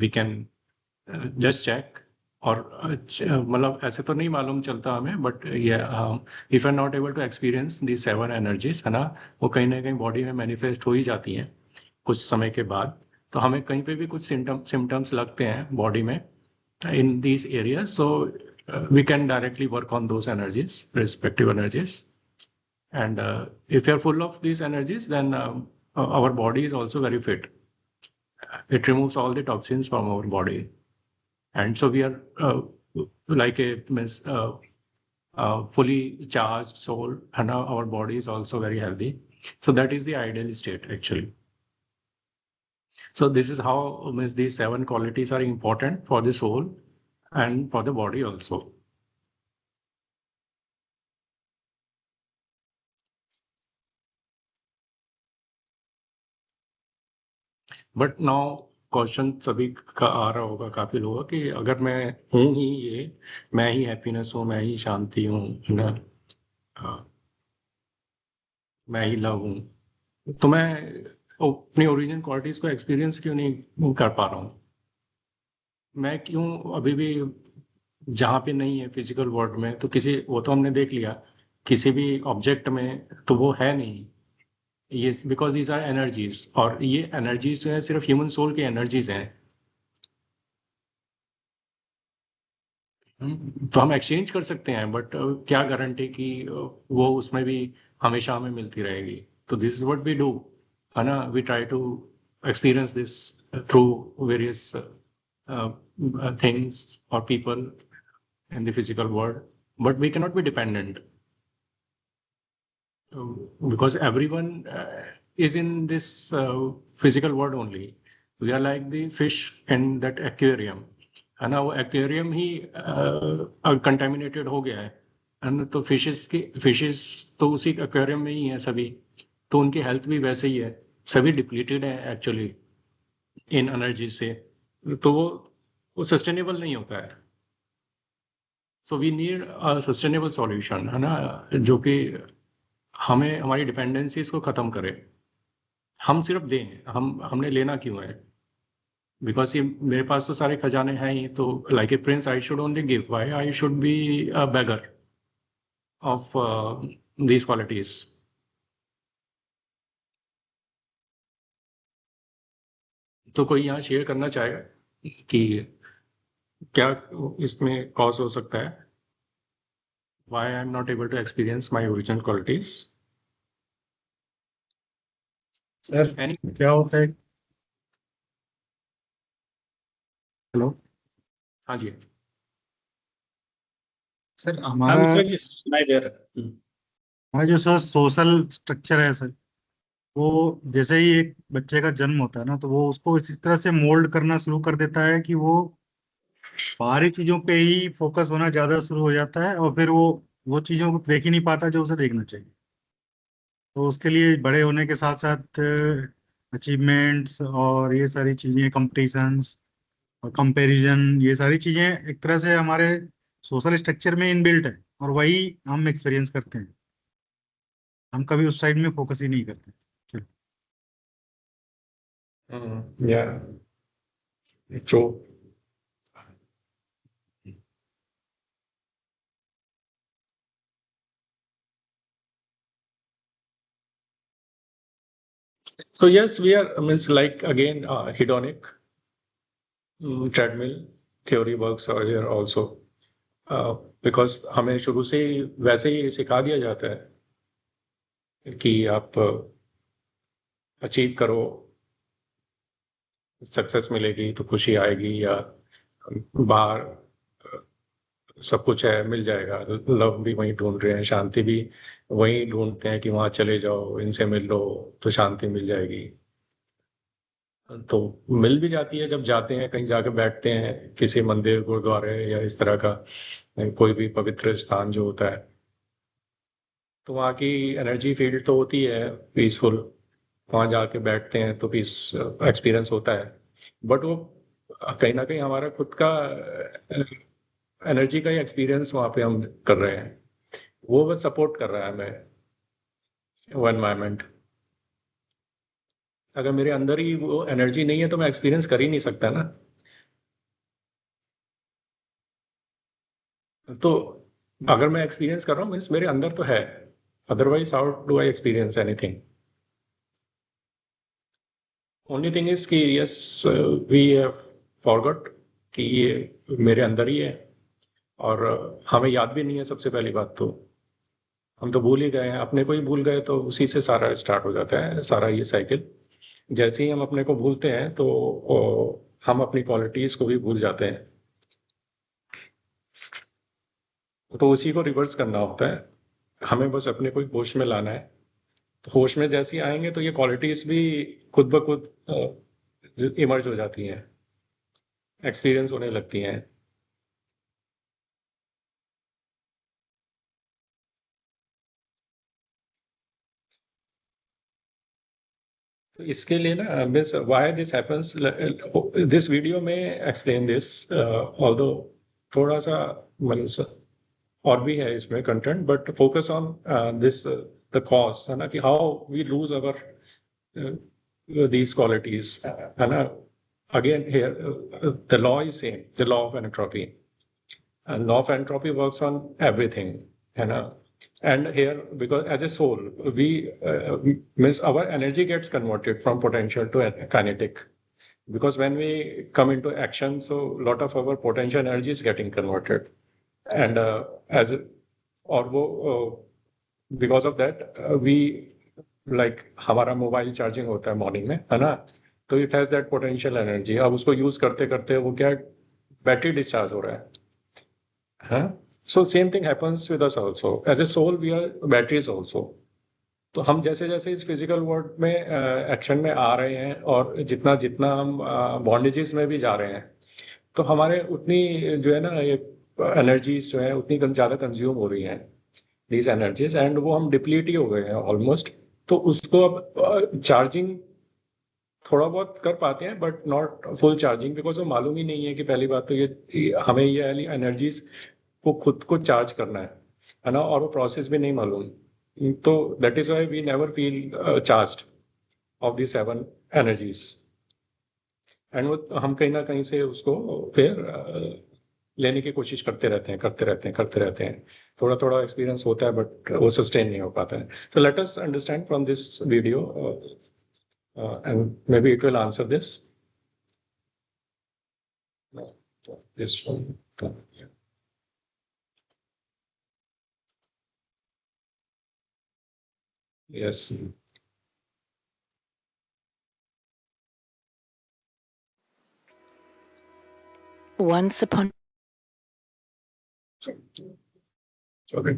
[SPEAKER 2] we can just check. और मतलब ऐसे तो नहीं मालूम चलता हमें, बट ये if are not able to experience the 7 energies, है ना, वो कहीं ना कहीं बॉडी में मैनिफेस्ट हो ही जाती हैं कुछ समय के बाद. तो हमें कहीं पे भी कुछ सिम्टम्स लगते हैं बॉडी में in these areas, so we can directly work on those energies, respective energies. And if you are full of these energies, then our body is also very fit. It removes all the toxins from our body. and so we are like a fully charged soul, and our body is also very healthy. So that is the ideal state actually. So this is how these 7 qualities are important for the soul and for the body also. But now question सभी का आ रहा होगा काफी लोगों का कि अगर मैं हूं ही ये, मैं ही हैप्पीनेस हूँ, मैं ही शांति हूँ ना, मैं ही लव हूँ, तो मैं अपनी ओरिजिनल क्वालिटीज को एक्सपीरियंस क्यों नहीं कर पा रहा हूँ? मैं क्यों अभी भी जहाँ पे नहीं है फिजिकल वर्ल्ड में, तो किसी, वो तो हमने देख लिया, किसी भी ऑब्जेक्ट में तो वो है नहीं ये, बिकॉज दीज आर एनर्जीज, और ये एनर्जीज जो है सिर्फ ह्यूमन सोल की एनर्जीज हैं। तो हम एक्सचेंज कर सकते हैं, बट क्या गारंटी कि वो उसमें भी हमेशा हमें मिलती रहेगी? तो this is what we do, है ना, we try to experience this through various things or people in the physical world, but we cannot be dependent because everyone is in this physical world only. We are like the fish in that aquarium, है ना, वो aquarium ही contaminated हो गया है ना, तो fishes तो उसी एक्वेरियम में ही है सभी, तो उनकी हेल्थ भी वैसे ही है, सभी डिप्लीटेड है एक्चुअली इन एनर्जी से, तो वो सस्टेनेबल नहीं होता है। So we need a sustainable solution, है ना, जो कि हमें हमारी डिपेंडेंसीज को खत्म करे। हम सिर्फ दें, हमने लेना क्यों है? बिकॉज ये मेरे पास तो सारे खजाने हैं ही, तो like a Prince I should only give, why I should be a beggar of these qualities? तो कोई यहाँ शेयर करना चाहेगा कि क्या इसमें कॉज हो सकता है, why I am not able to experience my original qualities?
[SPEAKER 6] Sir क्या होता है? हेलो,
[SPEAKER 2] हाँ जी,
[SPEAKER 6] सर हमारा
[SPEAKER 5] सुनाई दे रहा है।
[SPEAKER 6] हमारा जो सर सोशल स्ट्रक्चर है सर, वो जैसे ही एक बच्चे का जन्म होता है ना, तो वो उसको इस तरह से मोल्ड करना शुरू कर देता है कि वो बाहरी चीजों पे ही फोकस होना ज्यादा शुरू हो जाता है, और फिर वो चीजों को देख ही नहीं पाता जो उसे देखना चाहिए। तो उसके लिए बड़े होने के साथ साथ अचीवमेंट्स और ये सारी चीजें, कंपटीशंस और कंपैरिजन, ये सारी चीजें एक तरह से हमारे सोशल स्ट्रक्चर में इनबिल्ट है, और वही हम एक्सपीरियंस करते हैं। हम कभी उस साइड में फोकस ही नहीं करते। चलो।
[SPEAKER 2] yeah, true. So yes, we are, means like again hedonic treadmill theory works are here also, because हमें शुरू से ही वैसे ही सिखा दिया जाता है कि आप अचीव करो, सक्सेस मिलेगी तो खुशी आएगी, या बाहर सब कुछ है मिल जाएगा, लव भी वहीं ढूंढ रहे हैं, शांति भी वहीं ढूंढते हैं कि वहां चले जाओ, इनसे मिल लो तो शांति मिल जाएगी। तो मिल भी जाती है जब जाते हैं, कहीं जाके बैठते हैं किसी मंदिर, गुरुद्वारे या इस तरह का कोई भी पवित्र स्थान जो होता है, तो वहाँ की एनर्जी फील्ड तो होती है पीसफुल, वहाँ जाके बैठते हैं तो पीस एक्सपीरियंस होता है, बट वो कहीं ना कहीं हमारा खुद का एनर्जी का ही एक्सपीरियंस वहाँ पे हम कर रहे हैं, वो बस सपोर्ट कर रहा है हमें वो एनवायरमेंट। अगर मेरे अंदर ही वो एनर्जी नहीं है तो मैं एक्सपीरियंस कर ही नहीं सकता ना। तो अगर मैं एक्सपीरियंस कर रहा हूँ मीन्स मेरे अंदर तो है, otherwise how do I experience anything? Only thing is कि यस वी हैव फॉरगॉट कि ये मेरे अंदर ही है, और हमें याद भी नहीं है। सबसे पहली बात तो हम तो भूल ही गए हैं, अपने को ही भूल गए, तो उसी से सारा स्टार्ट हो जाता है सारा ये साइकिल। जैसे ही हम अपने को भूलते हैं तो हम अपनी क्वालिटीज को भी भूल जाते हैं, तो उसी को रिवर्स करना होता है, हमें बस अपने को होश में लाना है। तो होश में जैसे ही आएंगे तो ये क्वालिटीज भी खुद ब खुद इमर्ज हो जाती हैं, एक्सपीरियंस होने लगती हैं। तो इसके लिए ना means why this happens, this video में एक्सप्लेन दिस, ऑल्दो थोड़ा सा मतलब और भी है इसमें content, but focus on this the cause, है ना, कि how we lose our these qualities, है ना। Again here the law is same, the law of entropy, and law of entropy works on everything, है ना। And here, because as a soul, we means our energy gets converted from potential to kinetic, because when we come into action, so a lot of our potential energy is getting converted, and as a, और वो because of that we like हमारा mobile charging होता है morning में, है ना, तो it has that potential energy. अब उसको यूज करते करते वो क्या बैटरी डिस्चार्ज हो रहा है। So same thing happens with us also, as a soul we are batteries also. तो हम जैसे जैसे इस फिजिकल वर्ल्ड में एक्शन में आ रहे हैं और जितना जितना हम बॉन्डेजेस में भी जा रहे हैं, तो हमारे उतनी जो है ना ये एनर्जीज जो है उतनी ज़्यादा कंज्यूम हो रही हैं, दीज एनर्जीज, एंड वो हम डिप्लीट ही हो गए हैं ऑलमोस्ट। तो उसको अब चार्जिंग थोड़ा बहुत कर पाते हैं, but not full charging, because वो मालूम ही नहीं है कि पहली बात तो ये हमें ये वाली एनर्जीज को खुद को चार्ज करना है ना, और वो प्रोसेस भी नहीं मालूम। तो that is why we never feel charged of the 7 energies, and वो हम कहीं ना कहीं से उसको फिर लेने की कोशिश करते रहते हैं। थोड़ा थोड़ा एक्सपीरियंस होता है, बट वो सस्टेन नहीं हो पाता है। तो let us understand from this video, and maybe it will answer this. No, this one. Yeah. Yes.
[SPEAKER 7] Once upon
[SPEAKER 2] Sorry.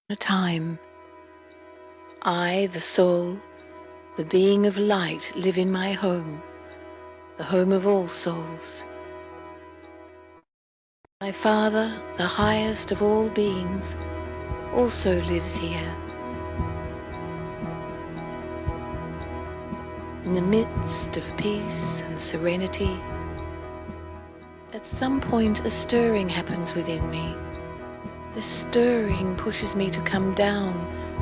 [SPEAKER 7] a time, I, the soul, the being of light, live in my home, the home of all souls. My Father, the highest of all beings, also lives here. In the midst of peace and serenity, at some point a stirring happens within me. This stirring pushes me to come down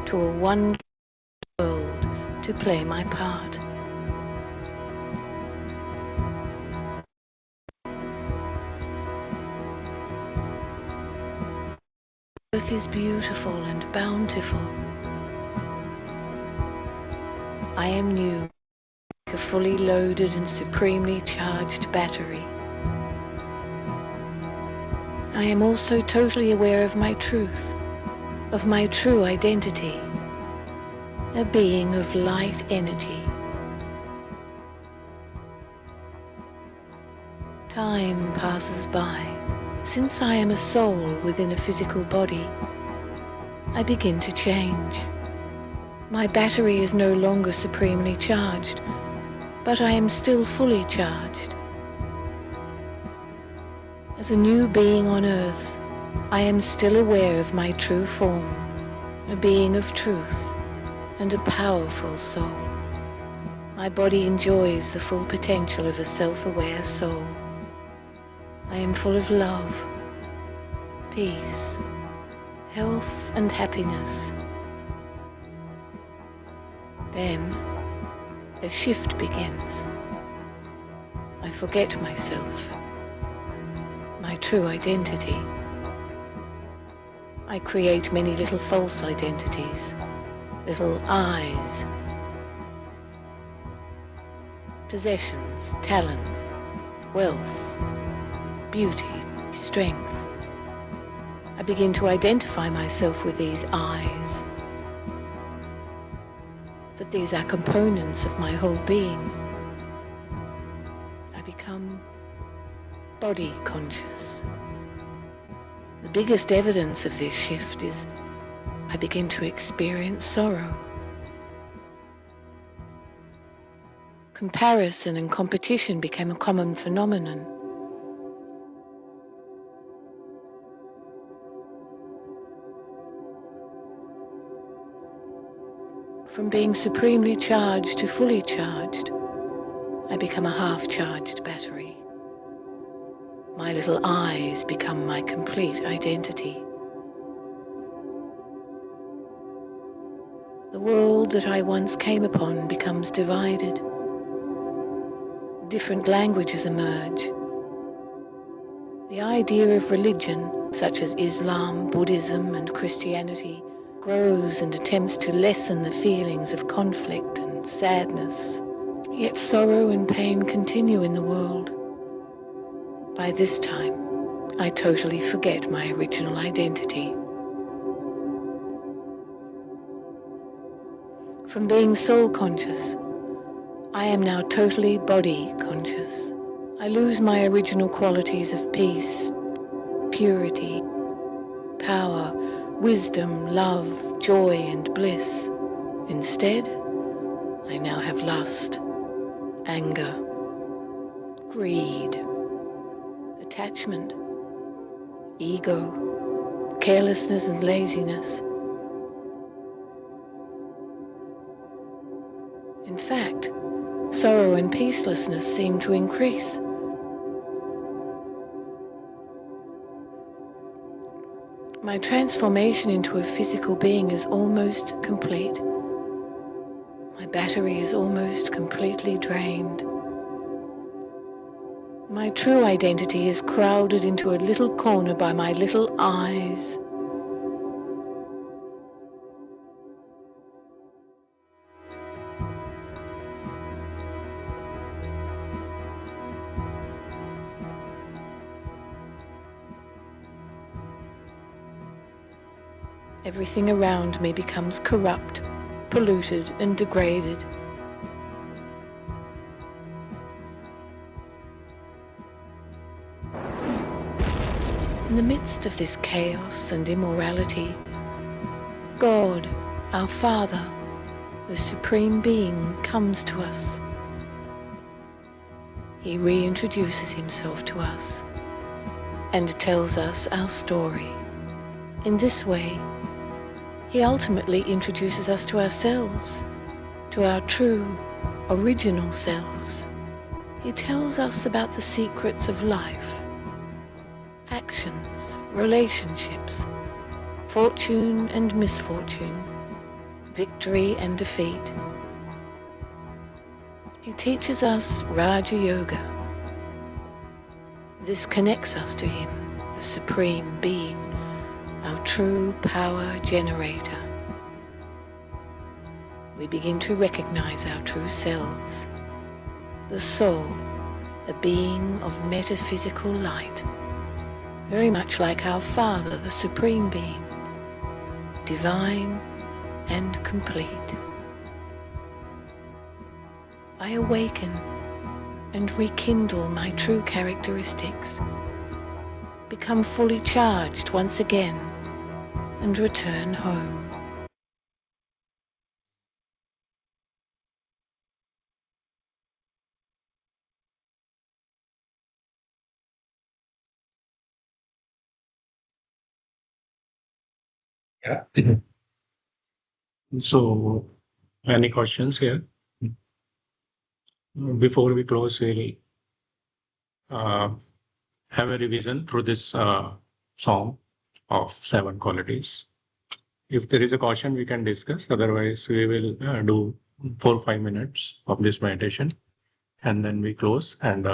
[SPEAKER 7] to a wonderful world to play my part. Earth is beautiful and bountiful. I am new, like a fully loaded and supremely charged battery. I am also totally aware of my truth, of my true identity, a being of light energy. Time passes by. Since I am a soul within a physical body, I begin to change. My battery is no longer supremely charged, but I am still fully charged. As a new being on earth, I am still aware of my true form, a being of truth and a powerful soul. My body enjoys the full potential of a self-aware soul. I am full of love, peace, health and happiness. Then a shift begins. I forget myself, my true identity. I create many little false identities, little I's, possessions, talents, wealth, beauty, strength. I begin to identify myself with these I's, that these are components of my whole being. I body conscious. The biggest evidence of this shift is I begin to experience sorrow. Comparison and competition became a common phenomenon. From being supremely charged to fully charged, I become a half-charged battery. My little eyes become my complete identity. The world that I once came upon becomes divided. Different languages emerge. The idea of religion, such as Islam, Buddhism, and Christianity, grows and attempts to lessen the feelings of conflict and sadness. Yet sorrow and pain continue in the world. By this time, I totally forget my original identity. From being soul conscious, I am now totally body conscious. I lose my original qualities of peace, purity, power, wisdom, love, joy, and bliss. Instead, I now have lust, anger, greed, attachment, ego, carelessness, and laziness. In fact, sorrow and peacelessness seem to increase. My transformation into a physical being is almost complete. My battery is almost completely drained. My true identity is crowded into a little corner by my little eyes. Everything around me becomes corrupt, polluted, and degraded. In the midst of this chaos and immorality, God, our Father, the Supreme Being, comes to us. He reintroduces himself to us and tells us our story. In this way, he ultimately introduces us to ourselves, to our true, original selves. He tells us about the secrets of life, actions, relationships, fortune and misfortune, victory and defeat. He teaches us Raja Yoga. This connects us to him, the Supreme Being, our true power generator. We begin to recognize our true selves, the soul, a being of metaphysical light, very much like our Father, the Supreme Being, divine and complete. I awaken and rekindle my true characteristics, become fully charged once again, and return home.
[SPEAKER 2] Yeah. So, any questions here? Before we close, we'll have a revision through this song of 7 qualities. If there is a question, we can discuss. Otherwise, we will do 4 or 5 minutes of this meditation, and then we close. And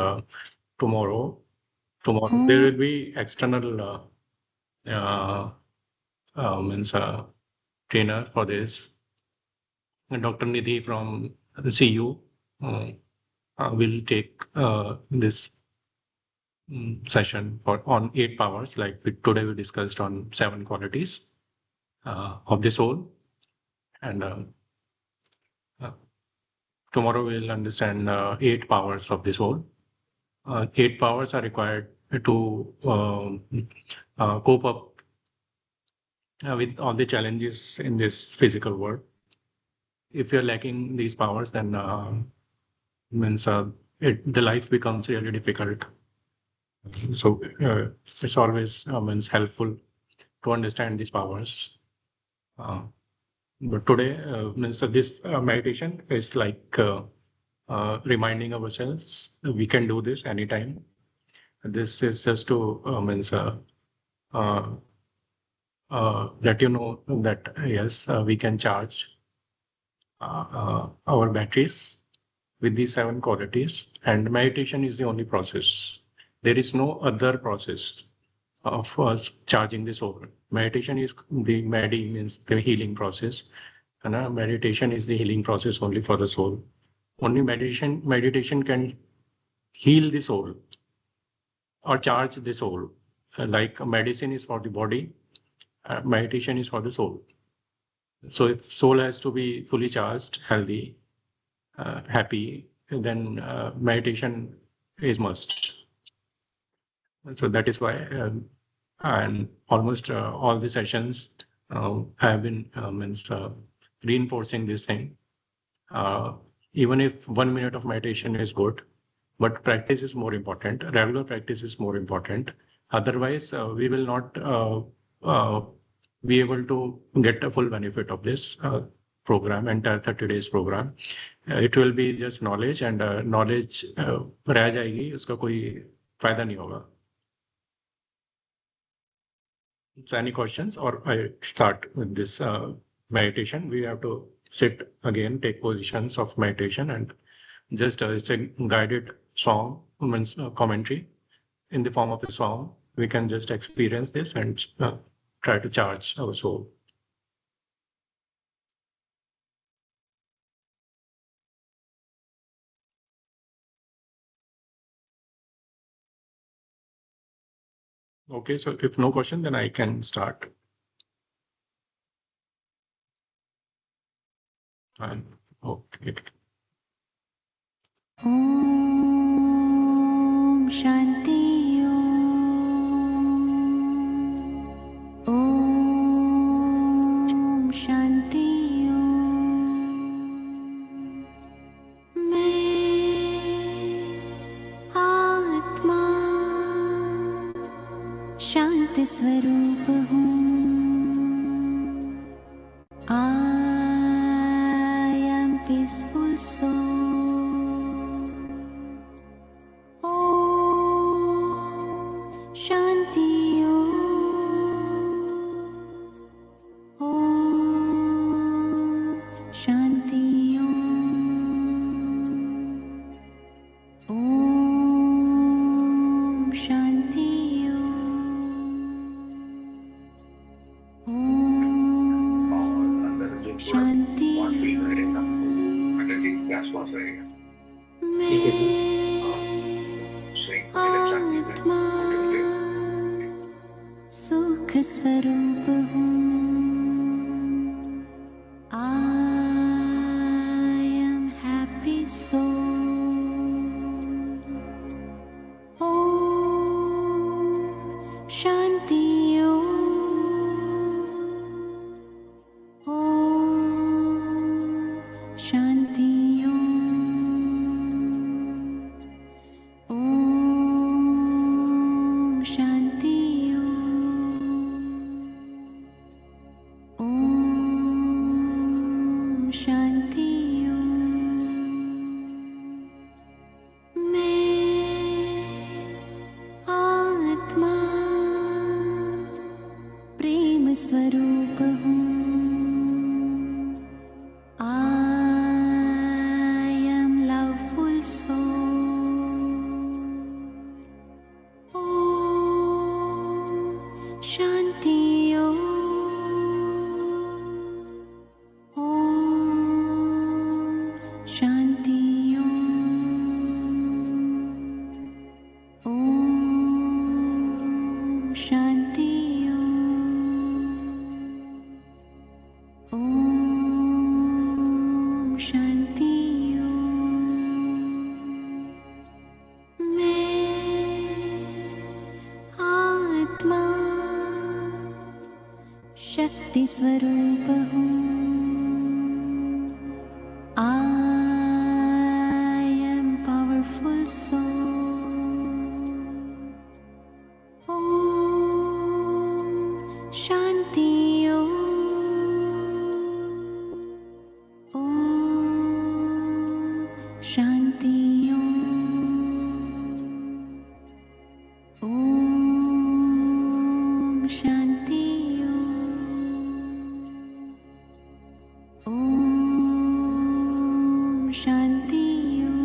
[SPEAKER 2] tomorrow there will be external trainer for this. And Dr. Nidhi from the CU will take this session on 8 powers. Like today we discussed on 7 qualities of the soul, and tomorrow we'll understand 8 powers of the soul. 8 powers are required to cope up with all the challenges in this physical world. If you're lacking these powers, then means the life becomes really difficult. So it's always means helpful to understand these powers. But today, means this meditation is like reminding ourselves we can do this anytime. This is just to means let you know that yes, we can charge our batteries with these 7 qualities, and meditation is the only process. There is no other process of us charging the soul. Meditation is the medi means the healing process, and meditation is the healing process only for the soul. Only meditation can heal the soul or charge the soul. Like medicine is for the body, meditation is for the soul. So if soul has to be fully charged, healthy, happy, then meditation is must. So that is why, and almost all the sessions have been reinforcing this thing. Even if 1 minute of meditation is good, but practice is more important. Regular practice is more important. Otherwise, we will not be able to get a full benefit of this program, entire 30 days program. It will be just knowledge, and knowledge रह जाएगी, उसका कोई फायदा नहीं होगा. So any questions, or I start with this meditation? We have to sit again, take positions of meditation, and just it's a guided song, means commentary in the form of a song. We can just experience this and try to charge our soul. Okay, so if no question, then I can start. And okay.
[SPEAKER 8] Om Shanti Om Shanti मैं आत्मा शांति स्वरूप हूँ. I am peaceful soul. Om Shanti Om Shanti Om Shanti Shanti आत्मा सुख स्वरूप हूँ. I am happy soul. Om Shanti Om Shanti Om Shanti Om Shanti मैं आत्मा प्रेम स्वरूप हूँ. I am loveful soul. Om Shanti Om Shanti Om Shanti शक्ति स्वरूप हूँ। I am powerful soul. Om Shanti Om. Om Shanti Om. Om Shanti Om. Om Shanti Om.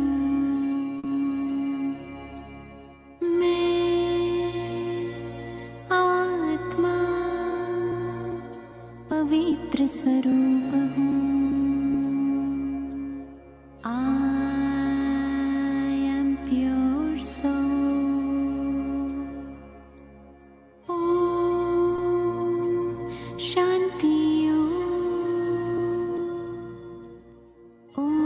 [SPEAKER 8] मैं आत्मा पवित्र स्वरूप हूँ। I am pure soul. Om Shanti Om. Om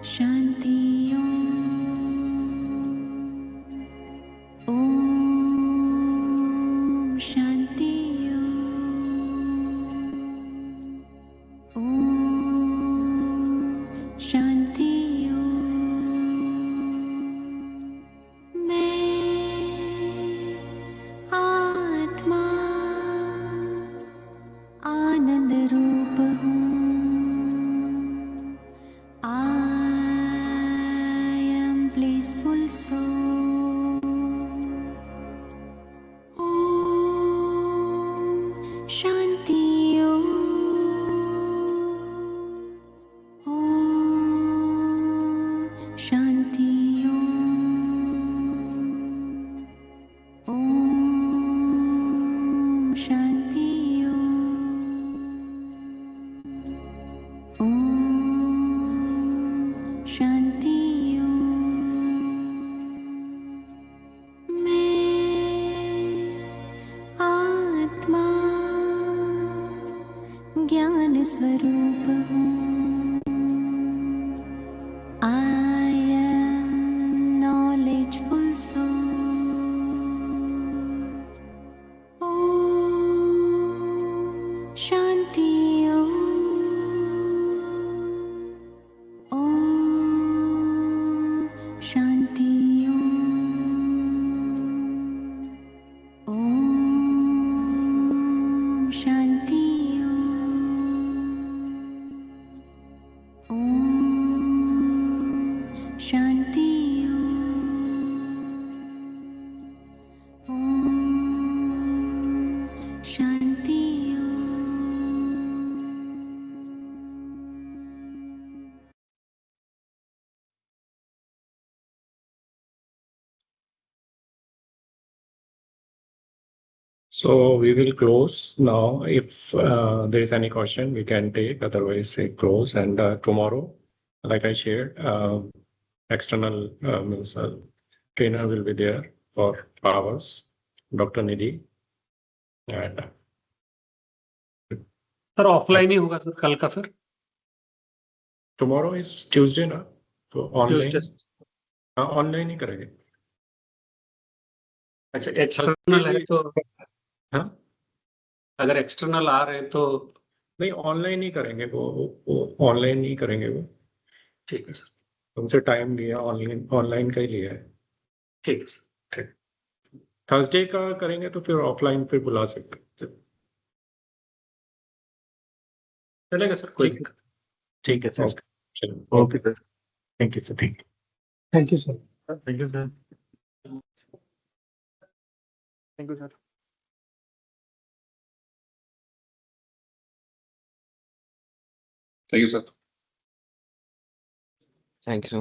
[SPEAKER 8] Shanti Om. Om Shanti Om. Om Shanti Om. मैं आत्मा आनंद रूप हूँ। I am blissful soul. Om Shanti Om. Om Shanti Om. Om Shanti Om. Om Shanti Om. मैं आत्मा ज्ञान स्वरूप हूँ। I am knowledgeful soul. Om Shanti Om. Om Shanti Om. Om Shanti Om. Om Shanti Om. Om Shanti Om.
[SPEAKER 2] So we will close now. If there is any question, we can take. Otherwise, we close. And tomorrow, like I shared, external means trainer will be there for hours. Dr. Nidhi. And
[SPEAKER 5] sir offline ही होगा sir कल का फिर
[SPEAKER 2] tomorrow is Tuesday ना, तो online
[SPEAKER 5] Tuesday.
[SPEAKER 2] हाँ online ही करेंगे।
[SPEAKER 5] अच्छा एक्सटर्नल है तो
[SPEAKER 2] हाँ
[SPEAKER 5] अगर एक्सटर्नल आ रहे हैं तो
[SPEAKER 2] नहीं ऑनलाइन ही करेंगे वो ऑनलाइन ही करेंगे वो।
[SPEAKER 5] ठीक है सर।
[SPEAKER 2] तुमसे टाइम लिया ऑनलाइन का ही लिया है।
[SPEAKER 5] ठीक है सर।
[SPEAKER 2] ठीक थर्सडे का करेंगे तो फिर ऑफलाइन फिर बुला सकते हैं।
[SPEAKER 5] चलेगा सर कोई
[SPEAKER 2] ठीक
[SPEAKER 5] दिक्कत
[SPEAKER 2] ठीक है सर।
[SPEAKER 5] ओके
[SPEAKER 2] चलो
[SPEAKER 5] okay sir
[SPEAKER 2] thank you sir.
[SPEAKER 6] Thank you sir. Thank you sir. Thank you sir.
[SPEAKER 9] Thank you, sir.
[SPEAKER 10] Thank you.